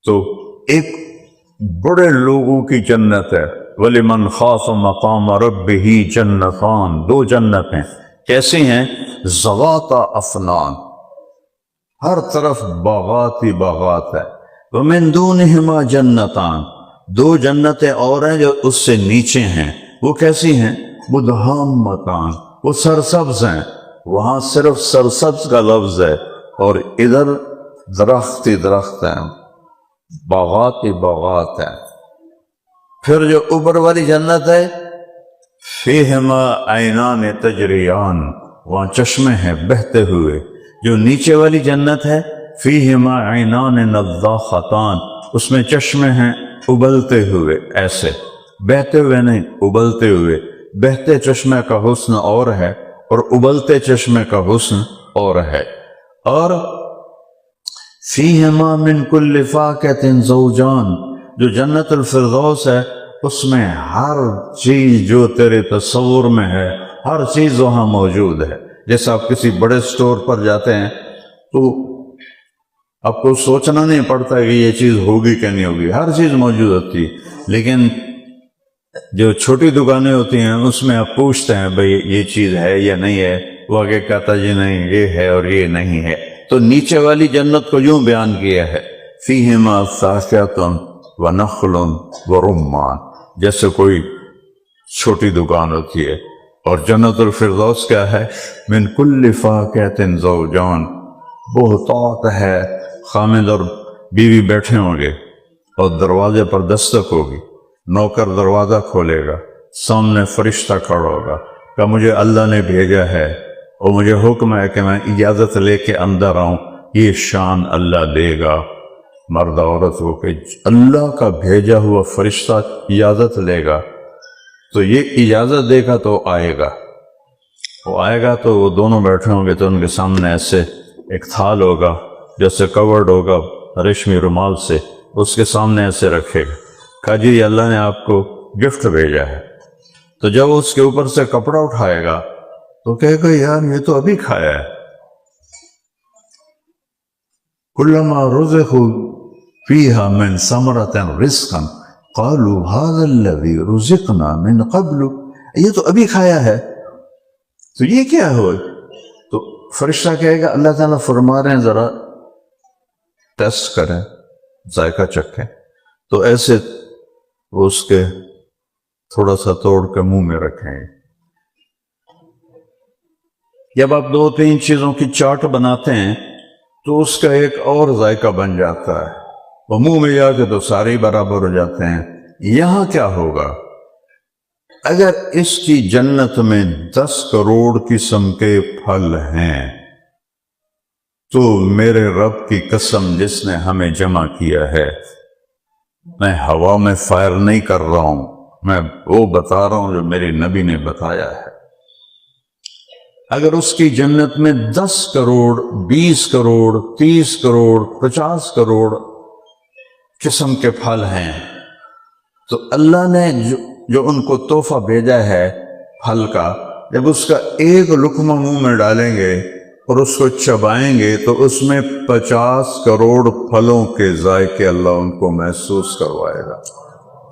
تو ایک بڑے لوگوں کی جنت ہے. وَلِمَنْ خَافَ مَقَامَ رَبِّهِ جَنَّتَانِ، 2 جنتیں. کیسی ہیں؟ ذواتا افنان، ہر طرف باغات ہی باغات ہے. وَمِن دُونِهِمَا جَنَّتَانِ، 2 جنتیں اور ہیں جو اس سے نیچے ہیں. وہ کیسی ہیں؟ مُدْحَامَّتَانِ، وہ سرسبز ہیں. وہاں صرف سرسبز کا لفظ ہے اور ادھر درخت ہی درخت ہیں، باغات ہی باغات ہیں. پھر جو اوپر والی جنت ہے، فیہما عینان تجریان، وہاں چشمے ہیں بہتے ہوئے. جو نیچے والی جنت ہے، فیہما عینان نضاختان، اس میں چشمے ہیں ابلتے ہوئے، ایسے بہتے ہوئے نہیں، ابلتے ہوئے. بہتے چشمے کا حسن اور ہے اور ابلتے چشمے کا حسن اور ہے. اور فیہما من کل فاکہۃ زوجان، جو جنت الفردوس ہے اس میں ہر چیز جو تیرے تصور میں ہے ہر چیز وہاں موجود ہے. جیسے آپ کسی بڑے سٹور پر جاتے ہیں تو آپ کو سوچنا نہیں پڑتا کہ یہ چیز ہوگی کہ نہیں ہوگی، ہر چیز موجود ہوتی ہے. لیکن جو چھوٹی دکانیں ہوتی ہیں اس میں آپ پوچھتے ہیں بھئی یہ چیز ہے یا نہیں ہے، وہ آگے کہتا جی نہیں یہ ہے اور یہ نہیں ہے. تو نیچے والی جنت کو یوں بیان کیا ہے، فیہما فاکہۃ ونخل ورمان، جیسے کوئی چھوٹی دکان ہوتی ہے. اور جنت الفردوس کیا ہے؟ من کل فاکہۃ زوجان، بہتات ہے. خامد اور بیوی بیٹھے ہوں گے اور دروازے پر دستک ہوگی، نوکر دروازہ کھولے گا، سامنے فرشتہ کھڑا ہوگا کہ مجھے اللہ نے بھیجا ہے اور مجھے حکم ہے کہ میں اجازت لے کے اندر آؤں. یہ شان اللہ دے گا مرد عورت کو کہ اللہ کا بھیجا ہوا فرشتہ اجازت لے گا. تو یہ اجازت دے گا تو آئے گا. وہ آئے گا تو وہ دونوں بیٹھے ہوں گے تو ان کے سامنے ایسے ایک تھال ہوگا جیسے کورڈ ہوگا ریشمی رومال سے، اس کے سامنے ایسے رکھے گا، کہا جی اللہ نے آپ کو گفٹ بھیجا ہے. تو جب اس کے اوپر سے کپڑا اٹھائے گا تو کہے گا یار یہ تو ابھی کھایا ہے. کلما رزقوا فیہا من ثمرۃ رزقا قالوا هذا الذی رزقنا من قبل، یہ تو ابھی کھایا ہے تو یہ کیا ہو؟ تو فرشتہ کہے گا اللہ تعالیٰ فرما رہے ہیں ذرا ٹیسٹ کریں، ذائقہ چکھیں. تو ایسے وہ اس کے تھوڑا سا توڑ کے منہ میں رکھیں۔ جب آپ 2-3 چیزوں کی چاٹ بناتے ہیں تو اس کا ایک اور ذائقہ بن جاتا ہے، وہ منہ میں جا کے تو سارے برابر ہو جاتے ہیں۔ یہاں کیا ہوگا؟ اگر اس کی جنت میں 10 کروڑ قسم کے پھل ہیں تو میرے رب کی قسم جس نے ہمیں جمع کیا ہے، میں ہوا میں فائر نہیں کر رہا ہوں، میں وہ بتا رہا ہوں جو میرے نبی نے بتایا ہے۔ اگر اس کی جنت میں 10 کروڑ 20 کروڑ 30 کروڑ 50 کروڑ قسم کے پھل ہیں تو اللہ نے جو ان کو تحفہ بھیجا ہے پھل کا، جب اس کا ایک لقمہ منہ میں ڈالیں گے اور اس کو چبائیں گے تو اس میں 50 کروڑ پھلوں کے ذائقے اللہ ان کو محسوس کروائے گا،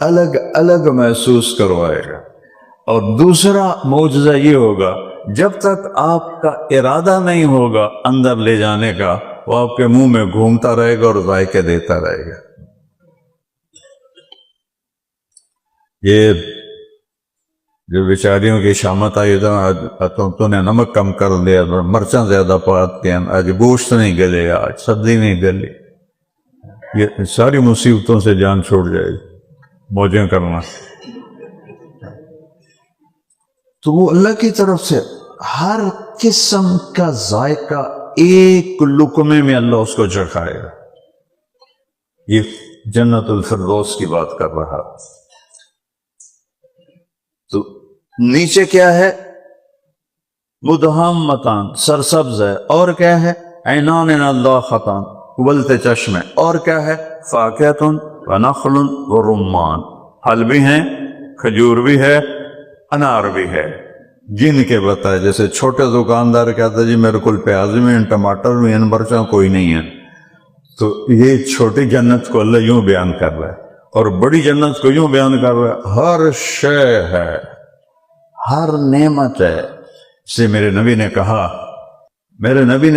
الگ الگ محسوس کروائے گا۔ اور دوسرا معجزہ یہ ہوگا، جب تک آپ کا ارادہ نہیں ہوگا اندر لے جانے کا، وہ آپ کے منہ میں گھومتا رہے گا اور ذائقے دیتا رہے گا۔ یہ جو بیچاریوں کی شامت آئی تو نے نمک کم کر دیا، مرچاں زیادہ پاتے ہیں، آج گوشت نہیں گلے گا، آج سبزی نہیں گلی، یہ ساری مصیبتوں سے جان چھوڑ جائے گی موجیں کرنا۔ تو وہ اللہ کی طرف سے ہر قسم کا ذائقہ ایک لقمے میں اللہ اس کو چکھائے گا۔ یہ جنت الفردوس کی بات کر رہا۔ تو نیچے کیا ہے؟ مدہامتان، سرسبز ہے، اور کیا ہے؟ عینان نضاختان، ابلتے چشمے، اور کیا ہے؟ فاکہۃ ونخل ورمان، پھل بھی ہیں، کھجور بھی ہے، انار بھی ہے، گن کے بتائے۔ جیسے چھوٹے دکاندار کہتا ہے جی میرے کو پیاز بھی ہیں، ٹماٹر بھی ہیں، مرچاں کوئی نہیں ہے، تو یہ چھوٹی جنت کو اللہ یوں بیان کر رہا ہے، اور بڑی جنت کو یوں بیان کر رہا ہے، ہر شے ہے، ہر نعمت ہے۔ اسے میرے نبی نے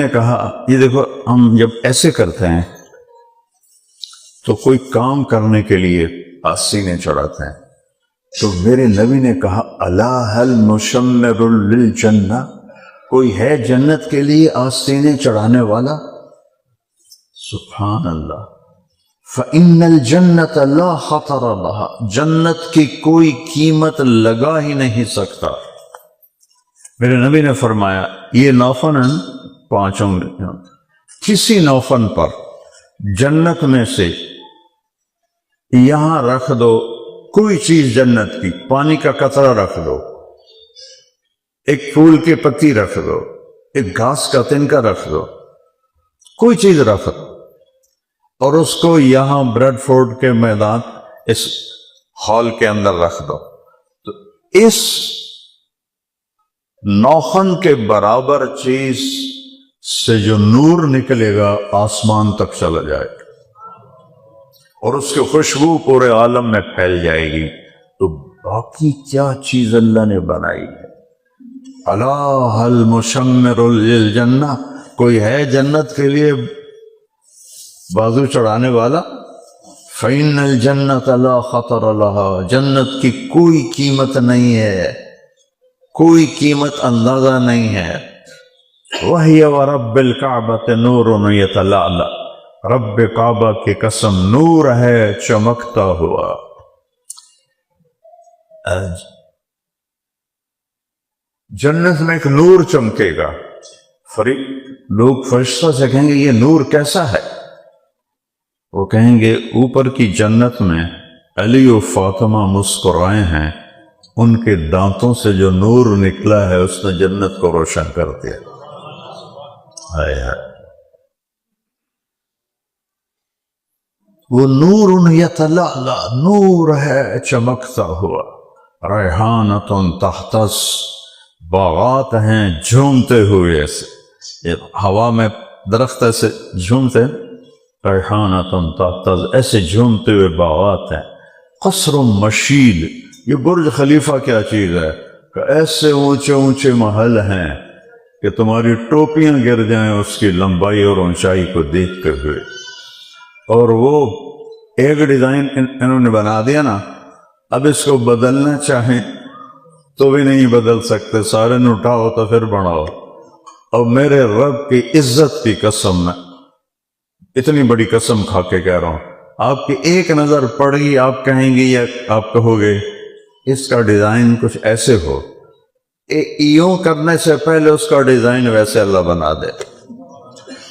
کہا یہ دیکھو، ہم جب ایسے کرتے ہیں تو کوئی کام کرنے کے لیے آستینے چڑھاتے ہیں، تو میرے نبی نے کہا الا هل مشمر للجنہ، کوئی ہے جنت کے لیے آستینے چڑھانے والا؟ سبحان اللہ۔ فَإِنَّ الْجَنَّةَ لَا خَطَرَ لَهَا، جنت کی کوئی قیمت لگا ہی نہیں سکتا۔ میرے نبی نے فرمایا یہ نوفن 5 کسی نوفن پر جنت میں سے یہاں رکھ دو کوئی چیز جنت کی، پانی کا قطرہ رکھ دو، ایک پھول کی پتی رکھ دو، ایک گھاس کا تنکا رکھ دو، کوئی چیز رکھ دو، اور اس کو یہاں بریڈ فورڈ کے میدان اس ہال کے اندر رکھ دو، تو اس نوخن کے برابر چیز سے جو نور نکلے گا آسمان تک چلا جائے گا، اور اس کی خوشبو پورے عالم میں پھیل جائے گی۔ تو باقی کیا چیز اللہ نے بنائی ہے؟ الا هل مشمر للجنہ، کوئی ہے جنت کے لیے بازو چڑھانے والا؟ فإن الجنة لا خطر لها، جنت کی کوئی قیمت نہیں ہے، کوئی قیمت اندازہ نہیں ہے۔ وَهِيَ وَرَبِّ الْكَعْبَةِ نُورٌ يَتَلَأْلَأُ، رب کعبہ کی قسم نور ہے چمکتا ہوا۔ جنت میں ایک نور چمکے گا، لوگ فرشتہ سے کہیں گے یہ نور کیسا ہے؟ وہ کہیں گے اوپر کی جنت میں علی و فاطمہ مسکرائے ہیں، ان کے دانتوں سے جو نور نکلا ہے اس نے جنت کو روشن کر دیا۔ ہائے ہائے، وہ نور یتلألأ، نور ہے چمکتا ہوا۔ ریحانۃ تہتز، باغات ہیں جھومتے ہوئے، ایسے ہوا میں درخت ایسے جھومتے، ریحانۃ تہتز، ایسے جھومتے ہوئے باغات ہیں۔ قصر مشید، یہ برج خلیفہ کیا چیز ہے کہ ایسے اونچے اونچے محل ہیں کہ تمہاری ٹوپیاں گر جائیں اس کی لمبائی اور اونچائی کو دیکھتے ہوئے۔ اور وہ ایک ڈیزائن انہوں نے بنا دیا نا، اب اس کو بدلنا چاہیں تو بھی نہیں بدل سکتے، سارے نے اٹھاؤ تو پھر بڑھاؤ۔ اور میرے رب کی عزت کی قسم، میں اتنی بڑی قسم کھا کے کہہ رہا ہوں، آپ کی ایک نظر پڑ گئی، آپ کہیں گی یا آپ کہو گے اس کا ڈیزائن کچھ ایسے ہو، یوں کرنے سے پہلے اس کا ڈیزائن ویسے اللہ بنا دے۔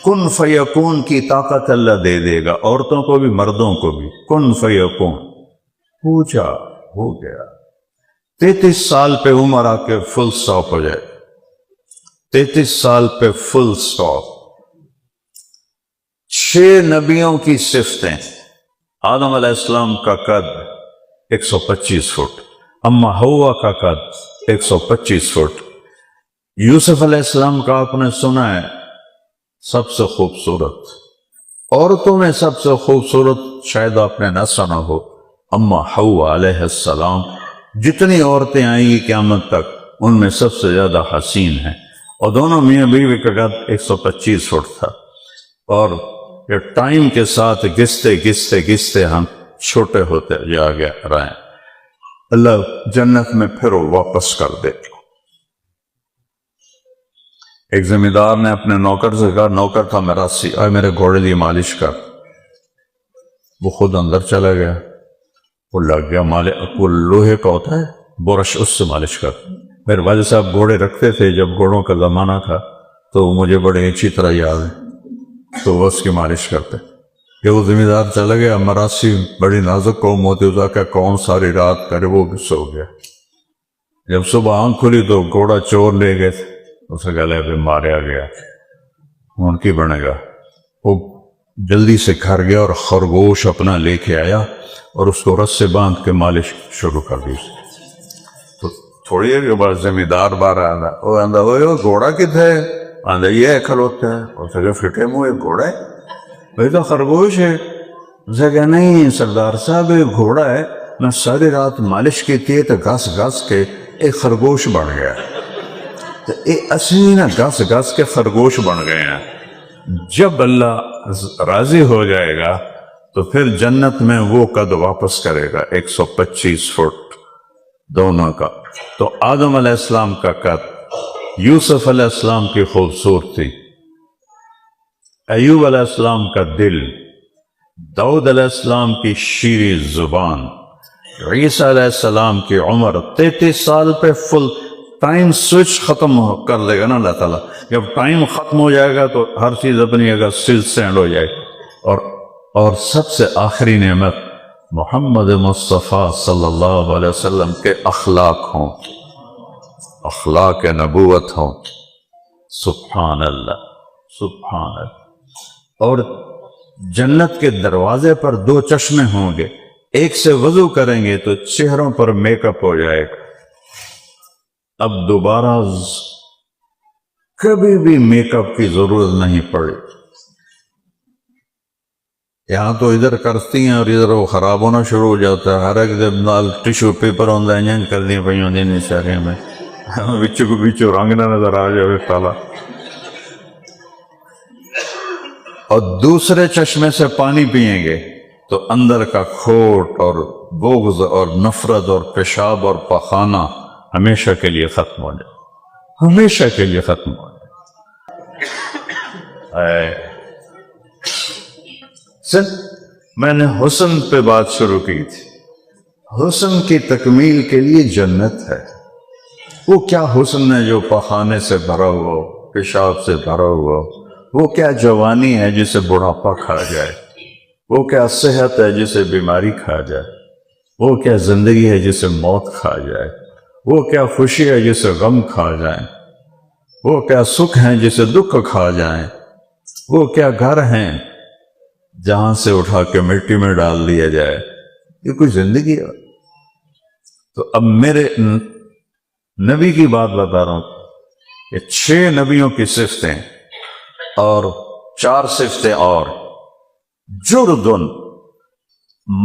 کن فیکون کی طاقت اللہ دے دے گا، عورتوں کو بھی مردوں کو بھی۔ کن فیکون، پوچھا ہو گیا۔ 33 سال پہ عمر آ کے فل سٹاپ ہو جائے، 33 سال پہ فل سٹاپ۔ 6 نبیوں کی صفتیں، آدم علیہ السلام کا قد 125 فٹ، اما حوا کا قد 125 فٹ، یوسف علیہ السلام کا آپ نے سنا ہے سب سے خوبصورت، عورتوں میں سب سے خوبصورت شاید آپ نے نہ سنا ہو، اما حوا علیہ السلام۔ جتنی عورتیں آئیں گی قیامت تک ان میں سب سے زیادہ حسین ہیں، اور دونوں میاں بیوی کا قد 125 فٹ تھا، اور یہ ٹائم کے ساتھ گھستے گھستے گھستے ہم چھوٹے ہوتے جا رہے ہیں۔ اللہ جنت میں پھر واپس کر دے۔ ایک زمیندار نے اپنے نوکر سے کہا، نوکر تھا میراثی، آئے میرے گھوڑے لیے مالش کر۔ وہ خود اندر چلا گیا، وہ لگ گیا وہ لوہے کا ہوتا ہے برش، اس سے مالش کر۔ میرے والد صاحب گھوڑے رکھتے تھے، جب گھوڑوں کا زمانہ تھا تو مجھے بڑے اچھی طرح یاد ہے، تو وہ اس کی مالش کرتے۔ کہ وہ زمیندار چلا گیا، مراسی بڑی نازک قوم ہوتی، اس کا کون ساری رات کرے، وہ سو گیا۔ جب صبح آنکھ کھلی تو گھوڑا چور لے گئے تھے، اسے گلے پہ ماریا گیا، ان کی بنے گا۔ وہ جلدی سے گھر گیا اور خرگوش اپنا لے کے آیا اور اس کو رس سے باندھ کے مالش شروع کر دی۔ تو تھوڑی دیر کے بعد زمیندار بار آنا، وہ آندھا وہ گھوڑا کدھر ہے؟ آندھا یہ ہے کھلوتا ہے۔ اور سکے فٹے منہ ایک گھوڑا ہے؟ بھئی تو خرگوش ہے۔ اسے کہا نہیں سردار صاحب یہ گھوڑا ہے، میں ساری رات مالش کی تھی تو گھس گھس کے ایک خرگوش بن گیا۔ تو اسی نا گھس گھس کے خرگوش بن گئے ہیں۔ جب اللہ راضی ہو جائے گا تو پھر جنت میں وہ قد واپس کرے گا 125 فٹ دونوں کا۔ تو آدم علیہ السلام کا قد، یوسف علیہ السلام کی خوبصورتی، ایوب علیہ السلام کا دل، داؤد علیہ السلام کی شیریں زبان، عیسیٰ علیہ السلام کی عمر 33 سال پہ فل ٹائم سوئچ ختم کر دے گا نا اللہ تعالیٰ۔ جب ٹائم ختم ہو جائے گا تو ہر چیز اپنی جگہ سینڈ ہو جائے گی۔ اور سب سے آخری نعمت محمد مصطفیٰ صلی اللہ علیہ وسلم کے اخلاق ہوں، اخلاق نبوت ہوں۔ سبحان اللہ، سبحان اللہ۔ اور جنت کے دروازے پر 2 چشمے ہوں گے، ایک سے وضو کریں گے تو چہروں پر میک اپ ہو جائے گا، اب دوبارہ کبھی بھی میک اپ کی ضرورت نہیں پڑے۔ یہاں تو ادھر کرتی ہیں اور ادھر وہ خراب ہونا شروع ہو جاتا ہے، ہر ایک دن نال ٹیشو پیپر ہوندہ ہے کر دیں پہ ہوندی نہیں سارے میں بچوں کو بچوں رنگ نہ نظر آ جائے تالا۔ اور دوسرے چشمے سے پانی پئیں گے تو اندر کا کھوٹ اور بغض اور نفرت اور پیشاب اور پخانہ ہمیشہ کے لیے ختم ہو جائے، ہمیشہ کے لیے ختم ہو جائے۔ میں نے حسن پہ بات شروع کی تھی، حسن کی تکمیل کے لیے جنت ہے۔ وہ کیا حسن ہے جو پخانے سے بھرا ہوا ہو، پیشاب سے بھرا ہوا ہو؟ وہ کیا جوانی ہے جسے بڑھاپا کھا جائے؟ وہ کیا صحت ہے جسے بیماری کھا جائے؟ وہ کیا زندگی ہے جسے موت کھا جائے؟ وہ کیا خوشی ہے جسے غم کھا جائیں؟ وہ کیا سکھ ہیں جسے دکھ کھا جائیں؟ وہ کیا گھر ہیں جہاں سے اٹھا کے مٹی میں ڈال دیا جائے؟ یہ کوئی زندگی ہے؟ تو اب میرے نبی کی بات بتا رہا ہوں، یہ 6 نبیوں کی صفتیں اور 4 صفتیں اور جردن،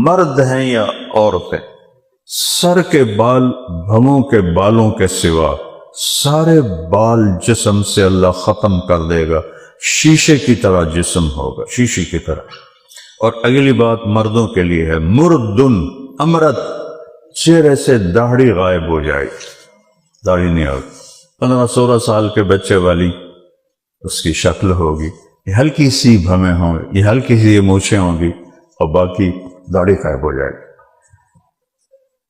مرد ہیں یا عورتیں، سر کے بال بھووں کے بالوں کے سوا سارے بال جسم سے اللہ ختم کر دے گا، شیشے کی طرح جسم ہوگا، شیشے کی طرح۔ اور اگلی بات مردوں کے لیے ہے، مردن، امرد، چہرے سے داڑھی غائب ہو جائے، داڑھی نہیں ہوگی، 15-16 سال کے بچے والی اس کی شکل ہوگی، یہ ہلکی سی بھمیں ہوں گی، یہ ہلکی سی مونچھیں ہوں گی، اور باقی داڑھی غائب ہو جائے گی۔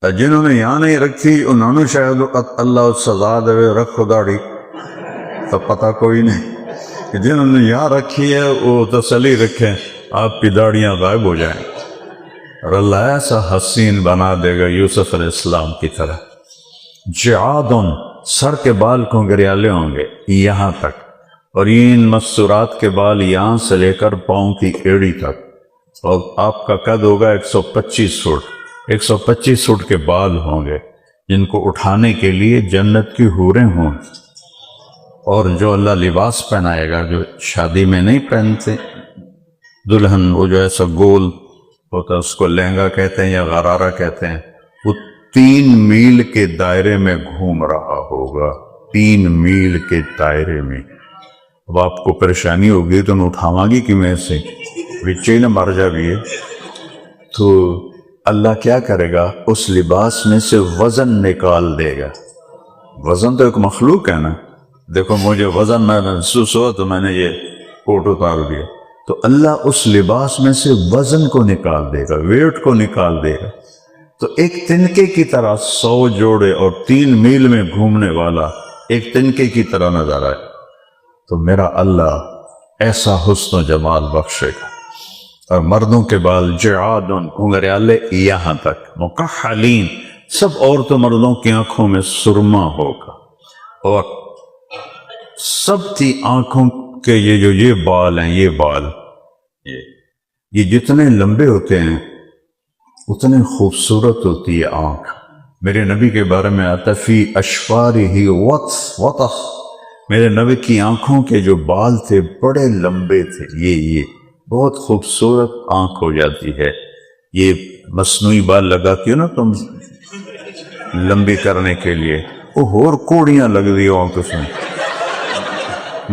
جنہوں نے یہاں نہیں رکھی انہوں نے شاید اللہ سزا دے رکھو داڑھی، تو پتہ کوئی نہیں۔ جنہوں نے یہاں رکھی ہے وہ تسلی رکھیں آپ کی داڑیاں غائب ہو جائیں، اور اللہ ایسا حسین بنا دے گا یوسف علیہ السلام کی طرح۔ جعادن، سر کے بال کنگریالے ہوں گے یہاں تک، اور ان مستورات کے بال یہاں سے لے کر پاؤں کی ایڑی تک، اور آپ کا قد ہوگا 125 فٹ، 125 فٹ کے بال ہوں گے جن کو اٹھانے کے لیے جنت کی حوریں ہوں، اور جو اللہ لباس پہنائے گا جو شادی میں نہیں پہنتے دلہن، وہ جو ایسا گول ہوتا ہے اس کو لہنگا کہتے ہیں یا غرارہ کہتے ہیں، وہ 3 میل کے دائرے میں گھوم رہا ہوگا، 3 میل کے دائرے میں۔ اب آپ کو پریشانی ہوگی تو اٹھاواں گی کہ میں سے بچے نہ مر جا بھی ہے، تو اللہ کیا کرے گا، اس لباس میں سے وزن نکال دے گا۔ وزن تو ایک مخلوق ہے نا، دیکھو مجھے وزن میں محسوس ہوا تو میں نے یہ کوٹ اتار دیا، تو اللہ اس لباس میں سے وزن کو نکال دے گا، ویٹ کو نکال دے گا، تو ایک تنکے کی طرح 100 جوڑے اور 3 میل میں گھومنے والا ایک تنکے کی طرح نظر آئے، تو میرا اللہ ایسا حسن و جمال بخشے گا۔ اور مردوں کے بال جعادن، گھنگریالے یہاں تک، مکحلین، سب عورتوں مردوں کی آنکھوں میں سرما ہوگا، اور سب کی آنکھوں کے یہ بال ہیں، یہ بال یہ جتنے لمبے ہوتے ہیں اتنے خوبصورت ہوتی ہے آنکھ۔ میرے نبی کے بارے میں آتا فی اشفارہ وطخ، میرے نبی کی آنکھوں کے جو بال تھے بڑے لمبے تھے، یہ بہت خوبصورت آنکھ ہو جاتی ہے۔ یہ مصنوعی بال لگاتی ہو نا تم لمبی کرنے کے لیے، وہ اور کوڑیاں لگ دی آنکھ اس میں،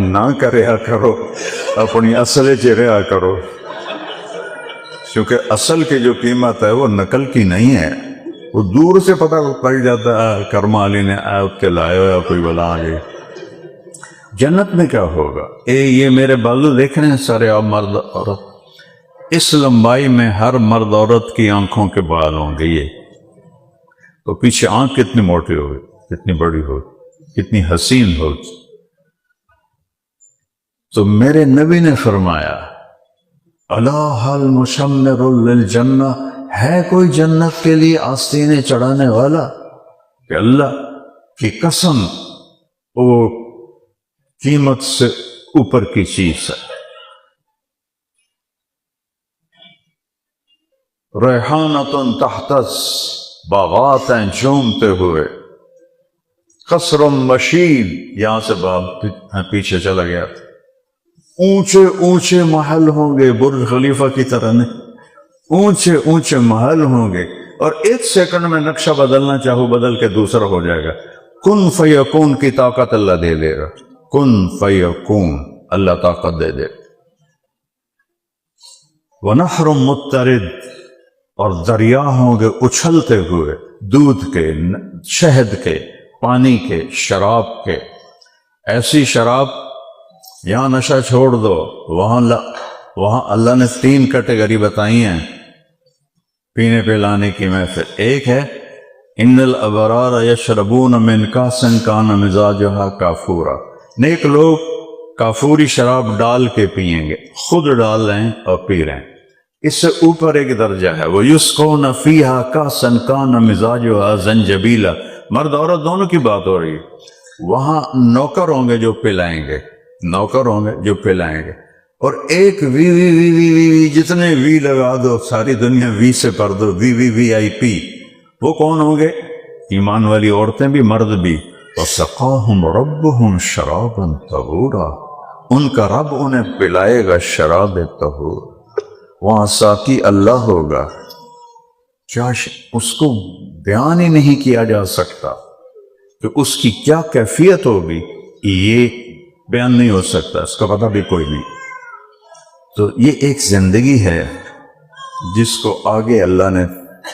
نہ کریا کرو، اپنی اصل چہرہ کرو، کیونکہ اصل کی جو قیمت ہے وہ نقل کی نہیں ہے، وہ دور سے پتہ پڑ جاتا ہے کرم علی نے آپ کے لائے ہو یا کوئی بلا آ گئی۔ جنت میں کیا ہوگا، یہ میرے بالو دیکھ رہے ہیں سارے آپ مرد عورت، اس لمبائی میں ہر مرد عورت کی آنکھوں کے بال ہوں گے، یہ تو پیچھے آنکھ کتنی موٹی ہوگی، کتنی بڑی ہوگی، کتنی حسین ہوگی۔ تو میرے نبی نے فرمایا الا هل مشمر للجنہ، ہے کوئی جنت کے لیے آستینے چڑھانے والا؟ کہ اللہ کی قسم وہ قیمت سے اوپر کی چیز ہے۔ ریحانۃ تحتز، باغات ہیں جھومتے ہوئے، قصر مشید، یہاں سے باب پیچھے چلا گیا تھا، اونچے اونچے محل ہوں گے، برج خلیفہ کی طرح نہیں، اونچے اونچے محل ہوں گے، اور 1 سیکنڈ میں نقشہ بدلنا چاہو بدل کے دوسرا ہو جائے گا۔ کن فیکون کی طاقت اللہ دے دے گا، کن فیکون اللہ طاقت دے دے۔ ونہر مترد، اور دریا ہوں گے اچھلتے ہوئے، دودھ کے، شہد کے، پانی کے، شراب کے، ایسی شراب یہاں نشہ چھوڑ دو، وہاں اللہ نے 3 کیٹیگری بتائی ہیں پینے پلانے کی محفل۔ ایک ہے ان الابرار یشربون من کاس کان مزاجھا کافورا، نیک لوگ کافوری شراب ڈال کے پیئیں گے، خود ڈال رہے ہیں اور پی رہے ہیں۔ اس سے اوپر ایک درجہ ہے وَيُسْقَوْنَ فِيهَا كَأْسًا كَانَ مِزَاجُهَا زَنْجَبِيلًا، مرد عورت دونوں کی بات ہو رہی ہے۔ وہاں نوکر ہوں گے جو پلائیں گے، نوکر ہوں گے جو پلائیں گے، اور ایک وی وی وی وی وی وی، جتنے وی لگا دو ساری دنیا وی سے کر دو، وی وی وی آئی پی، وہ کون ہوں گے؟ ایمان والی عورتیں بھی مرد بھی۔ وَسَقَاهُمْ رَبُّهُمْ شَرَابًا طَهُورًا، ان کا رب انہیں پلائے گا شراب طہور۔ وہاں ساقی اللہ ہوگا، کیا اس کو بیان ہی نہیں کیا جا سکتا کہ اس کی کیا کیفیت ہوگی، یہ بیان نہیں ہو سکتا، اس کا پتہ بھی کوئی نہیں۔ تو یہ ایک زندگی ہے جس کو آگے اللہ نے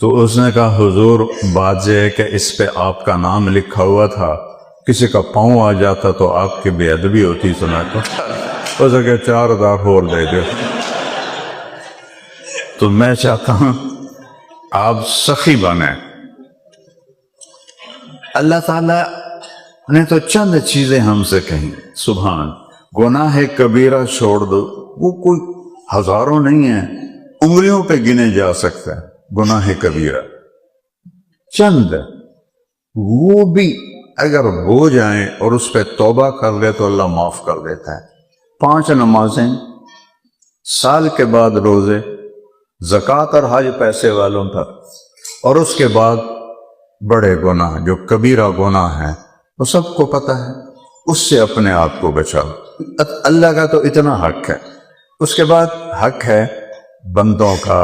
تو اس نے کہا حضور بات یہ ہے کہ اس پہ آپ کا نام لکھا ہوا تھا، کسی کا پاؤں آ جاتا تو آپ کی بے ادبی ہوتی، سنا تو اس نے کہا 4000 اور دے دو۔ تو میں چاہتا ہوں آپ سخی بنیں۔ اللہ تعالیٰ نے تو چند چیزیں ہم سے کہیں، سبحان، گناہ کبیرہ چھوڑ دو، وہ کوئی ہزاروں نہیں ہیں، انگلیوں پہ گنے جا سکتا ہے گناہ کبیرہ، چند، وہ بھی اگر ہو جائیں اور اس پہ توبہ کر لے تو اللہ معاف کر دیتا ہے۔ 5 نمازیں، سال کے بعد روزے، زکوٰۃ اور حج پیسے والوں پر، اور اس کے بعد بڑے گناہ جو کبیرہ گناہ ہیں وہ سب کو پتہ ہے، اس سے اپنے آپ کو بچاؤ۔ اللہ کا تو اتنا حق ہے۔ اس کے بعد حق ہے بندوں کا،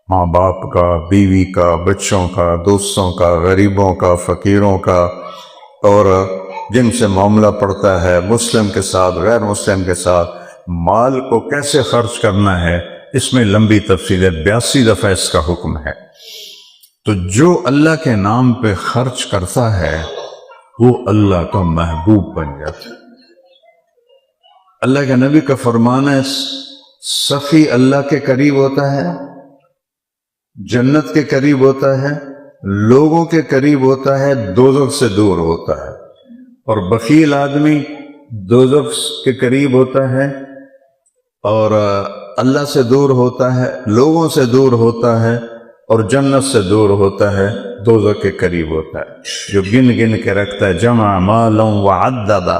ماں باپ کا، بیوی کا، بچوں کا، دوستوں کا، غریبوں کا، فقیروں کا، اور جن سے معاملہ پڑتا ہے مسلم کے ساتھ، غیر مسلم کے ساتھ، مال کو کیسے خرچ کرنا ہے، اس میں لمبی تفصیل ہے، 82 دفعہ اس کا حکم ہے۔ تو جو اللہ کے نام پہ خرچ کرتا ہے وہ اللہ کا محبوب بن جاتا ہے۔ اللہ کے نبی کا فرمان ہے سخی اللہ کے قریب ہوتا ہے، جنت کے قریب ہوتا ہے، لوگوں کے قریب ہوتا ہے، دوزخ سے دور ہوتا ہے، اور بخیل آدمی دوزخ کے قریب ہوتا ہے اور اللہ سے دور ہوتا ہے، لوگوں سے دور ہوتا ہے، اور جنت سے دور ہوتا ہے، دوزخ کے قریب ہوتا ہے۔ جو گن گن کے رکھتا ہے جمع مالا وعددا،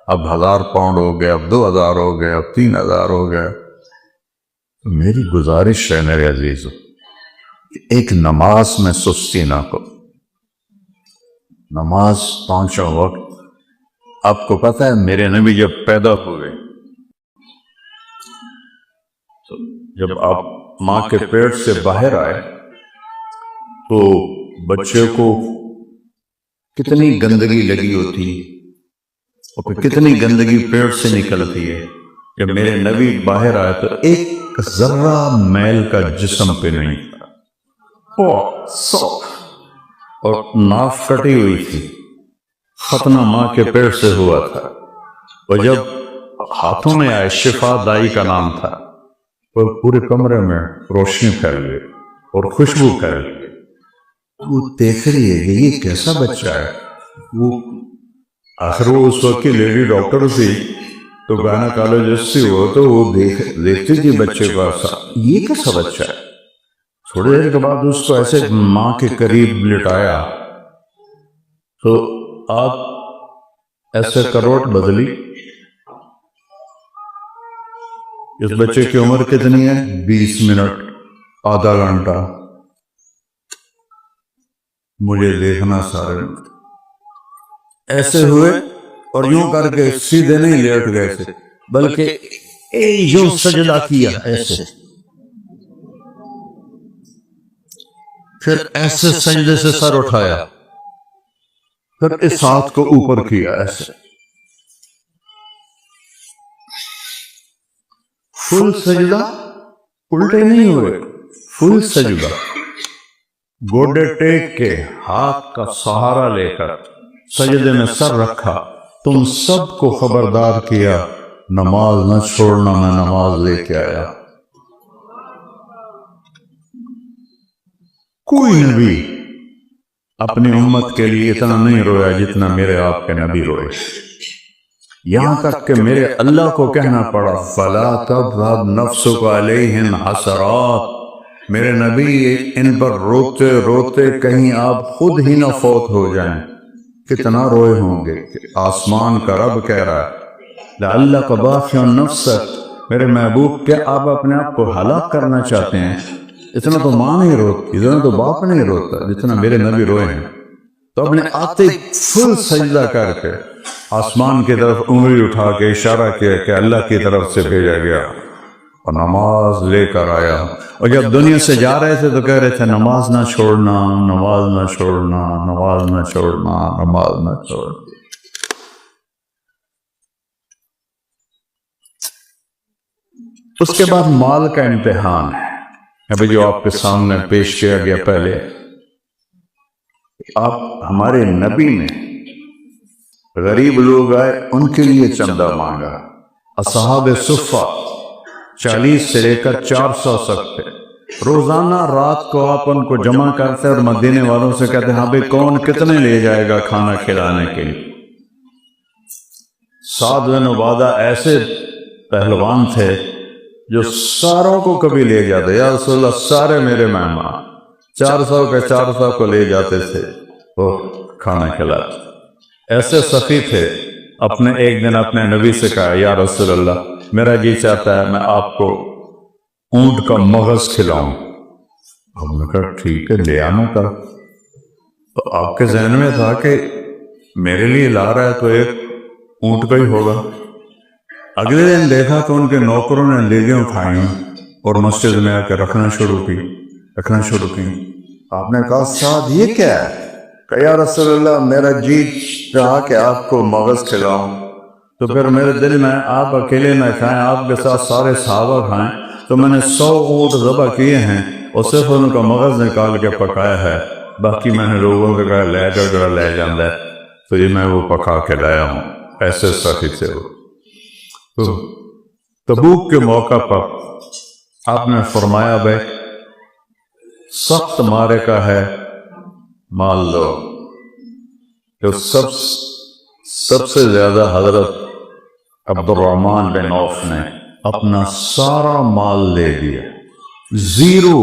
اب 1000 پاؤنڈ ہو گیا، اب 2000 ہو گیا، اب 3000 ہو گیا۔ میری گزارش ہے میرے عزیزو، ایک نماز میں سستی نہ کرو، نماز 5 وقت۔ آپ کو پتہ ہے میرے نبی جب پیدا ہوئے، تو جب آپ ماں کے پیٹ سے باہر آئے تو بچے کو کتنی گندگی لگی ہوتی، اور پھر کتنی گندگی پیٹ سے نکلتی ہے۔ جب میرے نبی باہر آئے تو ایک ذرہ میل کا جسم پہ نہیں تھا، اور ناف کٹی ہوئی تھی، ختنہ ماں کے پیٹ سے ہوا تھا، اور جب ہاتھوں میں آئے، شفا دائی کا نام تھا، اور پورے کمرے میں روشنی پھیل گئی اور خوشبو پھیل گئی۔ وہ دیکھ رہی ہے کہ یہ کیسا بچہ ہے، وہ آخر وہ اس وقت کی لیڈی ڈاکٹر تھی تو گائنیکالوجسٹ تھی، وہ تو وہ دیکھتی تھی بچے کو، یہ کیسا بچہ ہے۔ تھوڑی دیر کے بعد اس کو ایسے ماں کے قریب لٹایا تو آپ ایسے کروٹ بدلی۔ اس بچے کی عمر کتنی ہے؟ 20 منٹ، آدھا گھنٹہ، مجھے دیکھنا سارے ایسے ہوئے، اور یوں کر کے سیدھے نہیں لیٹ گئے تھے بلکہ یوں سجدہ کیا ایسے، پھر ایسے سجدے سے سر اٹھایا، پھر اس ہاتھ کو اوپر کیا ایسے، فل سجدہ، الٹے نہیں ہوئے، فل سجدہ، گوڈے ٹیک کے ہاتھ کا سہارا لے کر سجدے میں سر رکھا۔ تم سب کو خبردار کیا نماز نہ چھوڑنا، میں نماز لے کے آیا۔ کوئی نبی اپنی امت کے لیے اتنا نہیں رویا جتنا میرے آپ کے نبی روئے، یہاں تک کہ میرے اللہ کو کہنا پڑا فَلَا تَذْهَبْ نَفْسُكَ عَلَيْهِمْ حَسَرَاتٍ، میرے نبی ان پر روتے روتے کہیں آپ خود ہی نہ فوت ہو جائیں۔ کتنا روئے ہوں گے کہ آسمان کا رب کہہ رہا ہے لَعَلَّكَ بَاخِعٌ نَفْسَكَ، میرے محبوب کیا آپ اپنے آپ کو ہلاک کرنا چاہتے ہیں؟ اتنا تو ماں نہیں روتی، اتنا تو باپ نہیں روتا جتنا میرے نبی روئے ہیں۔ تو اپنے آتے فل سجدہ کر کے آسمان کی طرف انگلی اٹھا کے اشارہ کیا کہ اللہ کی طرف سے بھیجا گیا، اور نماز لے کر آیا۔ اور جب دنیا سے جا رہے تھے تو کہہ رہے تھے نماز نہ چھوڑنا، نماز نہ چھوڑنا، نماز نہ چھوڑنا، نماز نہ چھوڑنا۔ اس کے بعد مال کا امتحان ہے۔ ابھی جو آپ کے سامنے پیش کیا گیا پہلے، آپ ہمارے نبی نے غریب لوگ آئے ان کے لیے چندہ مانگا. اصحاب صفہ 40 سے لے کر 400 تک تھے. روزانہ رات کو آپ ان کو جمع کرتے اور مدینے والوں سے کہتے ہاں بھائی کون کتنے لے جائے گا کھانا کھلانے کے لیے. سعد بن عبادہ ایسے پہلوان تھے جو ساروں کو کبھی لے جاتے، یا رسول اللہ سارے میرے مہمان، 400 کے 400 کو لے جاتے تھے وہ کھانا کھلاتے. ایسے سخی تھے. اپنے ایک دن اپنے نبی سے کہا یا رسول اللہ میرا جی چاہتا ہے میں آپ کو اونٹ کا مغز کھلاؤں. ہم نے کہا ٹھیک ہے لے آنا تھا. تو آپ کے ذہن میں تھا کہ میرے لیے لا رہا ہے تو ایک اونٹ کا ہی ہوگا. اگلے دن دیکھا تو ان کے نوکروں نے لیگیں اٹھائیں اور مسجد میں آ کے رکھنا شروع کی. آپ نے کہا سعد یہ کیا ہے؟ کہ یا رسول اللہ میرا جی چاہا کہ آپ کو مغز کھلاؤں، تو پھر میرے دل میں آپ اکیلے نہ کھائیں، آپ کے ساتھ سارے صحابہ کھائیں، تو میں نے 100 اونٹ ذبح کیے ہیں اور صرف ان کا مغز نکال کے پکایا ہے. باقی میں نے لوگوں کو کہا لے جا لے جانا ہے، تو یہ میں وہ پکا کے لایا ہوں. ایسے سخی سے وہ. تو تبوک کے موقع پر آپ نے فرمایا بھائی سخت مارے کا ہے مال لو. جو سب سے زیادہ حضرت عبد الرحمن بن عوف نے اپنا سارا مال لے دیا. 0.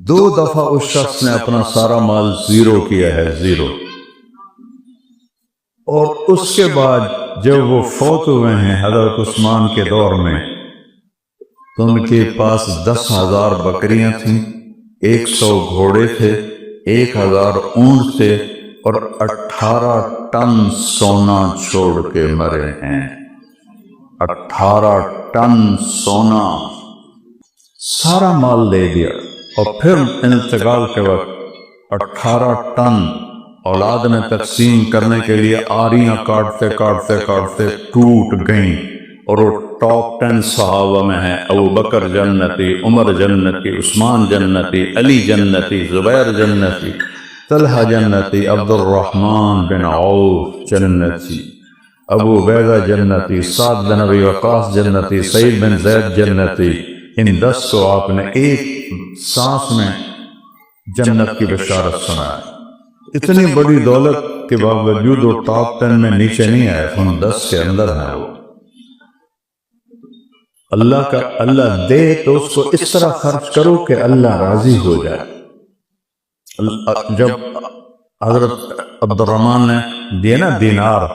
2 دفعہ اس شخص نے اپنا سارا مال 0 کیا ہے 0. اور اس کے بعد جب وہ فوت ہوئے ہیں حضرت عثمان کے دور میں تو ان کے پاس 10,000 بکریاں تھیں، 100 گھوڑے تھے، 1,000 اونٹ تھے اور 18 ٹن سونا چھوڑ کے مرے ہیں. 18 ٹن سونا سارا مال لے دیا. اور پھر انتقال کے وقت 18 ٹن اولاد نے تقسیم کرنے کے لیے آریاں کاٹتے ٹوٹ گئیں. اور وہ ٹاپ 10 صحابہ میں ہیں. ابو بکر جنتی، عمر جنتی، عثمان جنتی، علی جنتی، زبیر جنتی، طلحہ جنتی، عبد الرحمن بن عوف جنتی، ابو عبیدہ جنتی، سعد بن ابی وقاص جنتی، سعید بن زید جنتی. ان 10 کو آپ نے ایک سانس میں جنت کی بشارت سنائی. اتنی بڑی دولت کے باوجود وہ ٹاپ 10 میں نیچے نہیں آئے، ان 10 کے اندر ہیں. وہ اللہ دے تو اس کو اس طرح خرچ کرو کہ اللہ راضی ہو جائے. جب حضرت عبد الرحمن نے دیے نا دینار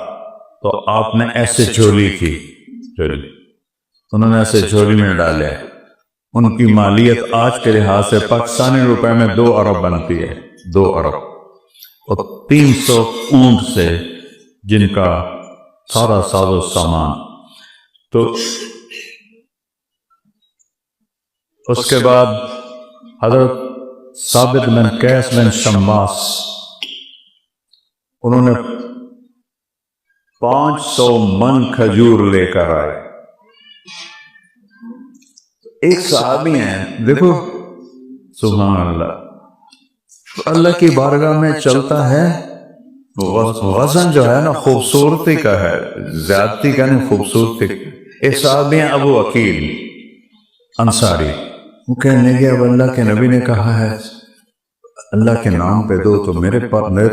تو آپ نے ایسے جھولی کی، انہوں نے ایسے جھولی میں ڈالے. ان کی مالیت آج کے لحاظ سے پاکستانی روپے میں 2 ارب بنتی ہے، 2 ارب. اور 300 اونٹ سے جن کا سارا ساز و سامان. تو اس کے بعد حضرت ثابت بن قیس بن شماس انہوں نے 500 من کھجور لے کر آئے. ایک صحابی ہیں، دیکھو سبحان اللہ، اللہ کی بارگاہ میں چلتا ہے. وزن جو ہے نا خوبصورتی کا ہے، زیادتی کا نہیں، خوبصورتی. ایک صحابی ہیں ابو عقیل انصاری، وہ کہنے لگے اب اللہ کے نبی نے کہا ہے اللہ کے نام پہ دو، تو میرے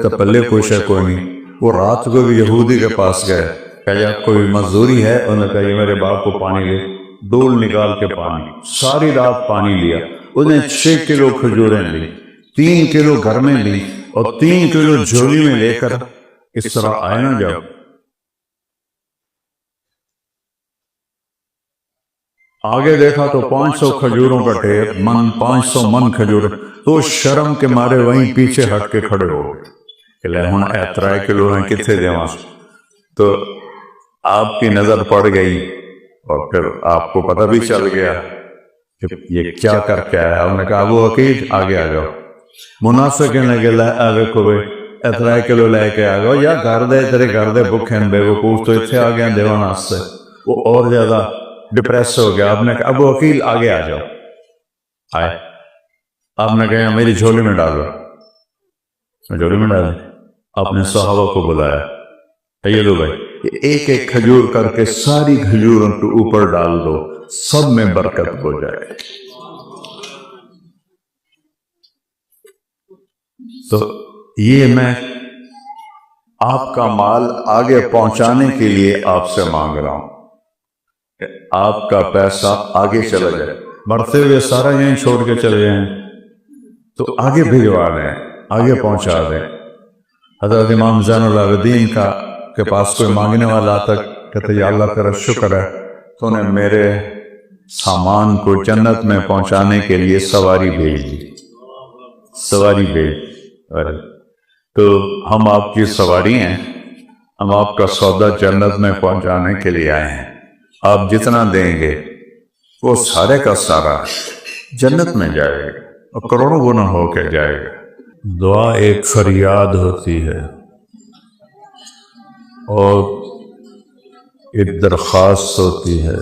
تو پلے کوئی شے کوئی نہیں. وہ رات کو بھی یہودی کے پاس گئے، کہا کوئی مزدوری ہے؟ انہوں نے کہا یہ میرے باپ کو پانی لے. ڈول نکال کے پانی، ساری رات پانی لیا. انہیں 6 کلو کھجوریں لی، 3 کلو گھر میں لی اور 3 کلو جھولی میں لے کر اس طرح آئے نا. جب آگے دیکھا تو 500 کھجوروں کا ڈھیر، 500 من کھجور. تو شرم کے مارے وہیں پیچھے ہٹ کے کھڑے ہو گئے کہ لے ہن 3 کلو ہیں کتنے دیواں. تو آپ کی نظر پڑ گئی اور پھر آپ کو پتہ بھی چل گیا کہ یہ کیا کر کے آیا. انہوں نے کہا ابو عقیل آگے آ جاؤ. منافق نے کہا آگے کو بھائی 3 کلو لے کے آ گاؤ، یا گھر دے تیرے گھر دے بکھے بے وقوف تو اتنے آ گیا دیوان واسطے. وہ اور زیادہ ڈپریس ہو گیا. آپ نے کہا ابو عقیل آگے آ جاؤ. آئے آپ نے کہا میری جھولی میں ڈالو، میں جھولی میں ڈالیں، آپ نے صحابہ کو بلایا، یہ لو بھائی ایک ایک کھجور کر کے ساری کھجوروں کے اوپر ڈال دو، سب میں برکت ہو جائے۔ تو یہ میں آپ کا مال آگے پہنچانے کے لیے آپ سے مانگ رہا ہوں کہ آپ کا پیسہ آگے چلا جائے، مرتے ہوئے سارا یہیں چھوڑ کے چلے جائیں تو آگے بھجوا دیں، آگے پہنچا دیں۔ حضرت امام زین العابدین کے پاس کوئی مانگنے والا آتا، کہتے یا اللہ تیرا شکر ہے تو نے میرے سامان کو جنت میں پہنچانے کے لیے سواری بھیج دی، سواری بھیج۔ تو ہم آپ کی سواری ہیں، ہم آپ کا سودا جنت میں پہنچانے کے لیے آئے ہیں، آپ جتنا دیں گے وہ سارے کا سارا جنت میں جائے گا اور کروڑوں گنا ہو کے جائے گا۔ دعا ایک فریاد ہوتی ہے اور ایک درخواست ہوتی ہے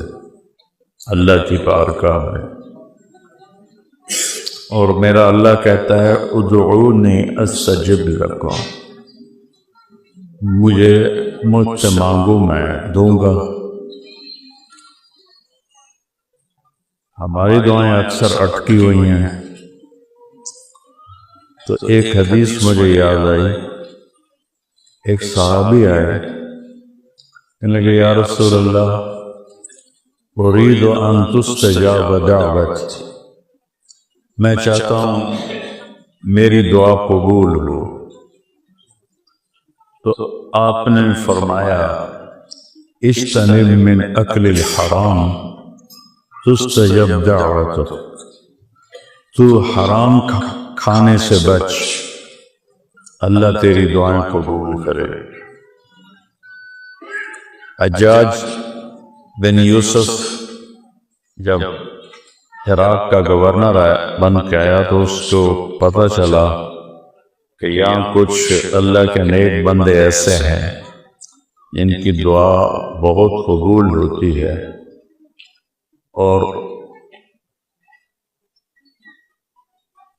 اللہ کی بارگاہ میں، اور میرا اللہ کہتا ہے ادعونی استجب لکم، مجھ سے مانگو میں دوں گا۔ ہماری دعائیں اکثر اٹکی ہوئی ہیں، تو ایک حدیث مجھے یاد آئی، ایک صحابی آئے، کہنے لگے یا رسول اللہ اريد ان تستجاب دعوت، میں چاہتا ہوں میری دعا قبول ہو۔ تو آپ نے فرمایا اجتنب من اکل الحرام تستجب دعوتک، تو حرام کھانے سے بچ، اللہ تیری دعائیں قبول کرے۔ حجاج بن یوسف جب عراق کا گورنر بن کے آیا تو اس کو پتہ چلا کہ یہاں کچھ اللہ کے نیک بندے ایسے ہیں جن کی دعا بہت قبول ہوتی ہے، اور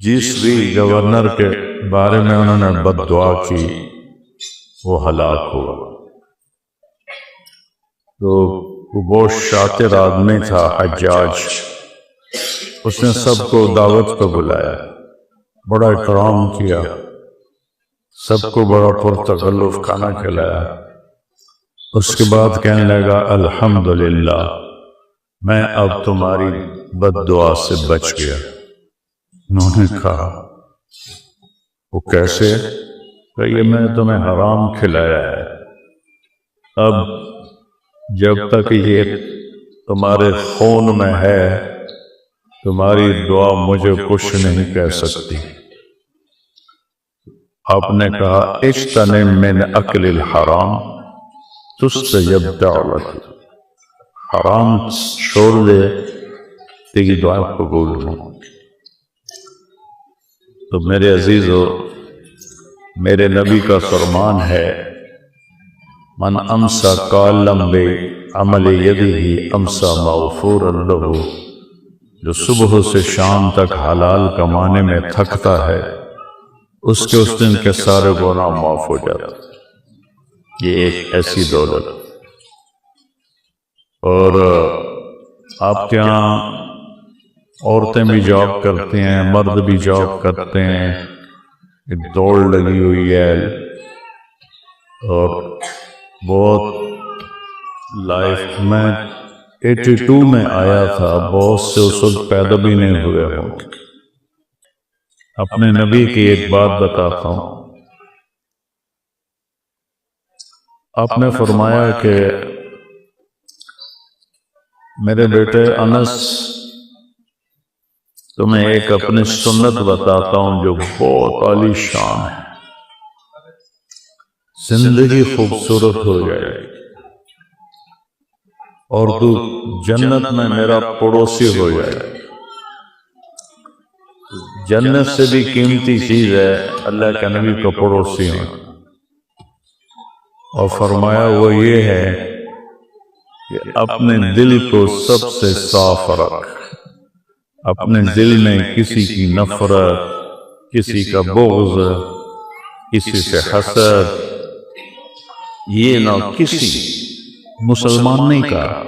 جس بھی گورنر کے بارے میں انہوں نے بد دعا کی وہ ہلاک ہوا۔ تو وہ بہت شاطر آدمی تھا حجاج، اس نے سب کو دعوت پہ بلایا، بڑا اکرام کیا، سب کو بڑا پرتکلف کھانا کھلایا۔ اس کے بعد کہنے لگا الحمدللہ میں اب تمہاری بد دعا سے بچ گیا۔ انہوں نے کہا وہ کیسے؟ کہ یہ میں نے تمہیں حرام کھلایا ہے، اب جب تک یہ تمہارے خون میں ہے تمہاری دعا مجھے کچھ نہیں کہہ سکتی۔ آپ نے کہا اجتنب من اکل الحرام تستجب دعوت، حرام چھوڑ دے تیری دعا قبول ہوں۔ تو میرے عزیزو، میرے نبی کا فرمان ہے من امسا قالم بعمل یدہ امسا مغفورا لہ، جو صبح سے شام تک حلال کمانے میں تھکتا ہے اس کے اس دن کے سارے گناہ معاف ہو جاتے ہیں۔ یہ ایک ایسی دولت، اور آپ کے ہاں عورتیں بھی جاب کرتے ہیں، مرد بھی جاب کرتے ہیں، ایک دوڑ لگی ہوئی ہے، اور بہت لائف میں 82 میں آیا تھا، بہت سے اس وقت پیدا بھی نہیں ہوئے ہوں۔ اپنے نبی کی ایک بات بتاتا ہوں، آپ نے فرمایا کہ میرے بیٹے انس تمہیں ایک اپنی سنت بتاتا ہوں جو بہت عالی شان ہے، زندگی خوبصورت ہو جائے اور تو جنت میں میرا پڑوسی ہو جائے۔ جنت سے بھی قیمتی چیز ہے اللہ کے نبی کا پڑوسی ہونا، اور فرمایا وہ یہ ہے کہ اپنے دل کو سب سے صاف رکھ، اپنے دل میں کسی کی نفرت، کسی کا بغض، کسی سے حسد، یہ نہ کسی مسلمان نے کہا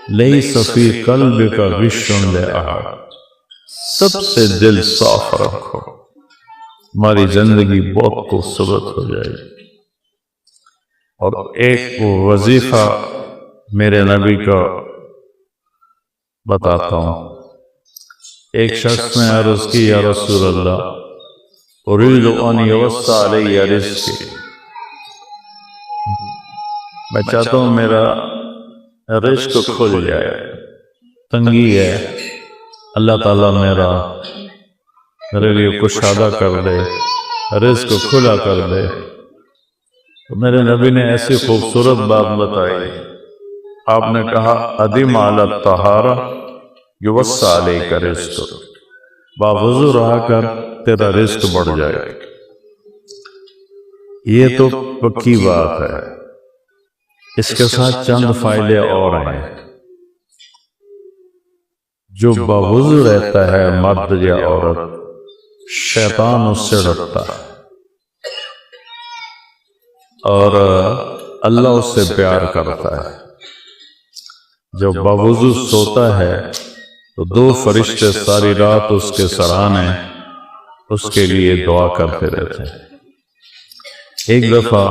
لیس فی قلبک غش لأحد، سب سے دل صاف رکھو، ہماری زندگی بہت خوبصورت ہو جائے گی۔ اور ایک وظیفہ میرے نبی کا بتاتا ہوں۔ ایک شخص نے عرض کی یا رسول اللہ اريد ان يوسع علی رزقی، میں چاہتا ہوں میرا رزق کھل جائے، تنگی ہے، اللہ تعالیٰ میرے لیے کشادہ کر دے، رزق کھلا کر دے۔ تو میرے نبی نے ایسی خوبصورت بات بتائی، آپ نے کہا ادم علی الطہارہ یوسع علیک رزق، باوضو رہا کر تیرا رزق بڑھ جائے گا۔ یہ تو پکی بات ہے، اس کے ساتھ چند فائدے اور ہیں۔ جو باوضو رہتا ہے مرد یا عورت، شیطان اس سے ڈرتا ہے اور اللہ اس سے پیار کرتا ہے۔ جب باوضو سوتا ہے تو دو فرشتے ساری رات اس کے سرانے اس کے لیے دعا کرتے رہتے ہیں۔ ایک دفعہ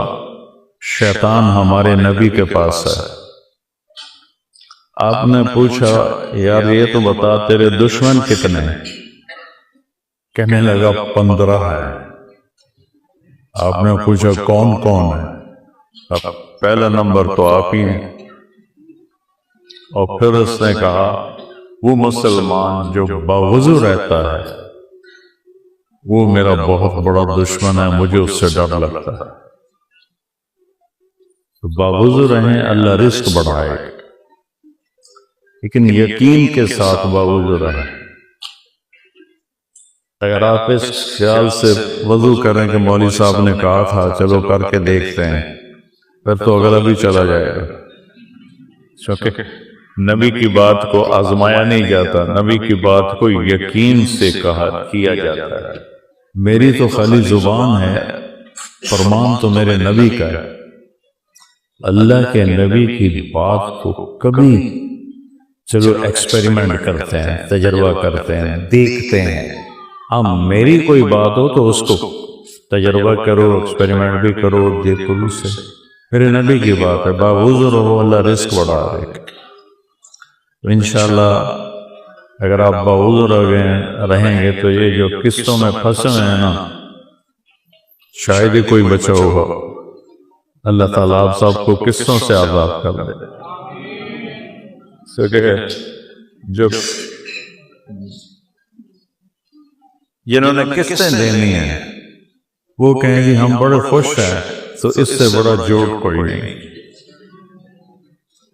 شیطان ہمارے نبی کے پاس ہے، آپ نے پوچھا یار یہ تو بتا تیرے دشمن کتنے ہیں؟ کہنے لگا 15 ہے۔ آپ نے پوچھا کون کون ہے؟ اب پہلا نمبر تو آپ ہی ہیں۔ اور پھر اس نے کہا وہ مسلمان جو باوضو رہتا ہے وہ میرا بہت بڑا دشمن ہے، مجھے اس سے ڈر لگتا ہے۔ تو باوضو رہیں، اللہ رزق بڑھائے، لیکن یقین کے ساتھ باوضو رہیں۔ اگر آپ اس خیال سے وضو کریں کہ مولوی صاحب نے کہا تھا چلو کر کے دیکھتے ہیں، پھر تو اگلا بھی چلا جائے گا، کیونکہ نبی کی بات کو آزمایا نہیں جاتا، نبی کی بات کو یقین سے کیا جاتا ہے۔ میری تو خالی زبان ہے، فرمان تو میرے نبی کا ہے۔ اللہ کے نبی کی بات کو کبھی چلو ایکسپیریمنٹ کرتے ہیں، تجربہ کرتے ہیں، دیکھتے ہیں۔ ہم میری کوئی بات ہو تو اس کو تجربہ کرو، ایکسپیریمنٹ بھی کرو، دیکھو سے۔ میرے نبی کی بات ہے، باوضو رہو، اللہ رزق بڑھا دے گا۔ تو انشاءاللہ اگر آپ باوضو رہیں گے تو یہ جو قسطوں میں پھنسے ہیں نا، شاید ہی کوئی بچا ہوگا۔ اللہ تعالیٰ آپ سب کو قسطوں سے آزاد کر دے۔ جو جنہوں نے قسطیں دینی ہیں وہ کہیں گے ہم بڑے خوش ہیں، تو اس سے بڑا جھوٹ کوئی نہیں۔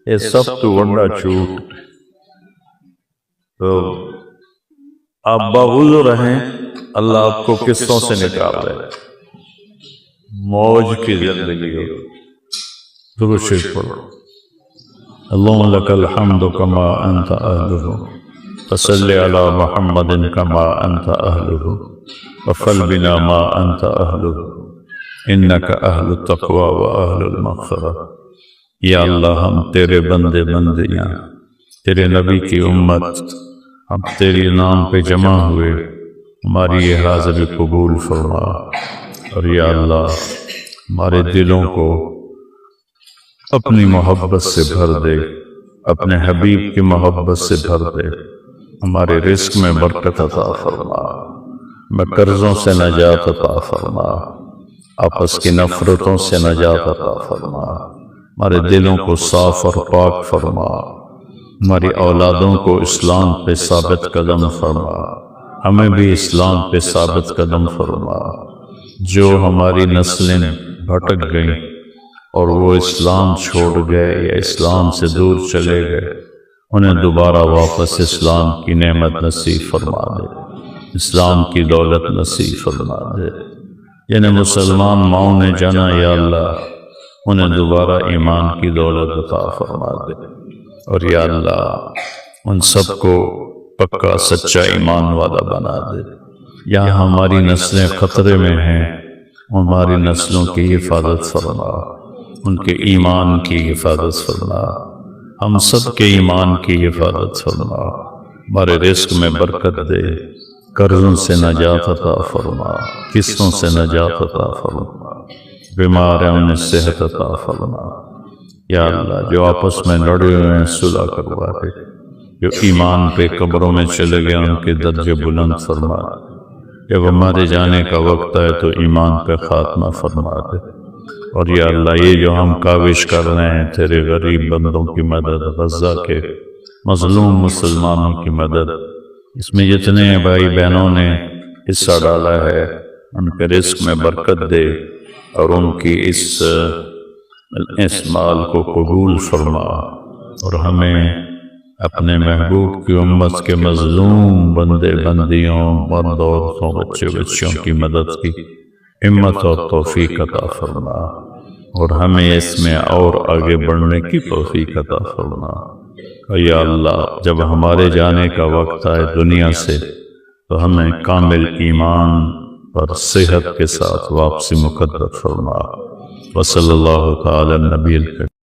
یہ سب تو بڑا جھوٹ۔ تو آپ باوضو رہیں، اللہ آپ کو قسطوں سے نکال دے، موج کی زندگی ہو۔ درود شریف پڑھو۔ اللہم لک الحمد کما انت اہلہ، فصلی علی محمد کما انت اہلہ، وفل بنا ما انت اہلہ، انک اہل التقوی و اہل المغفرہ۔ یا اللہ ہم تیرے بندے بندیاں، تیرے نبی کی امت، ہم تیرے نام پہ جمع ہوئے، ہماری یہ حاضری قبول فرما۔ اور یا اللہ ہمارے دلوں کو اپنی محبت سے بھر دے، اپنے حبیب کی محبت سے بھر دے، ہمارے رزق میں برکت عطا فرما، میں قرضوں سے نجات عطا فرما، آپس کی نفرتوں سے نجات عطا فرما، ہمارے دلوں کو صاف اور پاک فرما، ہماری اولادوں کو اسلام پہ ثابت قدم فرما، ہمیں بھی اسلام پہ ثابت قدم فرما۔ جو ہماری نسلیں بھٹک گئیں اور وہ اسلام چھوڑ گئے یا اسلام سے دور چلے گئے، انہیں دوبارہ واپس اسلام کی نعمت نصیب فرما دے، اسلام کی دولت نصیب فرما دے۔ جنہیں مسلمان ماؤں نے جانا یا اللہ انہیں دوبارہ ایمان کی دولت عطا فرما دے، اور یا اللہ ان سب کو پکا سچا ایمان والا بنا دے۔ یہاں ہماری نسلیں خطرے میں ہیں، ہماری نسلوں کی حفاظت فرما، ان کے ایمان کی حفاظت فرما، ہم سب کے ایمان کی حفاظت فرما، ہمارے رزق میں برکت دے، قرضوں سے نجات عطا فرما، قسطوں سے نجات عطا فرما، بیمار ہیں انہیں صحت عطا فرما۔ یا اللہ جو آپس میں لڑے ہوئے ہیں صلح کروا دے، جو ایمان پہ قبروں میں چلے گئے ان کے درجے بلند فرما، جب ہمارے جانے کا وقت ہے تو ایمان پہ خاتمہ فرما دے۔ اور یا اللہ یہ جو ہم کاوش کر رہے ہیں تیرے غریب بندوں کی مدد، غزہ کے مظلوم مسلمانوں کی مدد، اس میں جتنے بھائی بہنوں نے حصہ ڈالا ہے ان کے رزق میں برکت دے اور ان کی اس مال کو قبول فرما، اور ہمیں اپنے محبوب کی امت کے مظلوم بندے بندیوں، مرد عورتوں، بچے بچیوں کی مدد کی ہمت اور توفیق عطا فرما، اور ہمیں اس میں اور آگے بڑھنے کی توفیق عطا فرما۔ یا اللہ جب ہمارے جانے کا وقت آئے دنیا سے تو ہمیں کامل ایمان اور صحت کے ساتھ واپسی مقدر فرما۔ وصلی اللہ تعالی نبی الکریم۔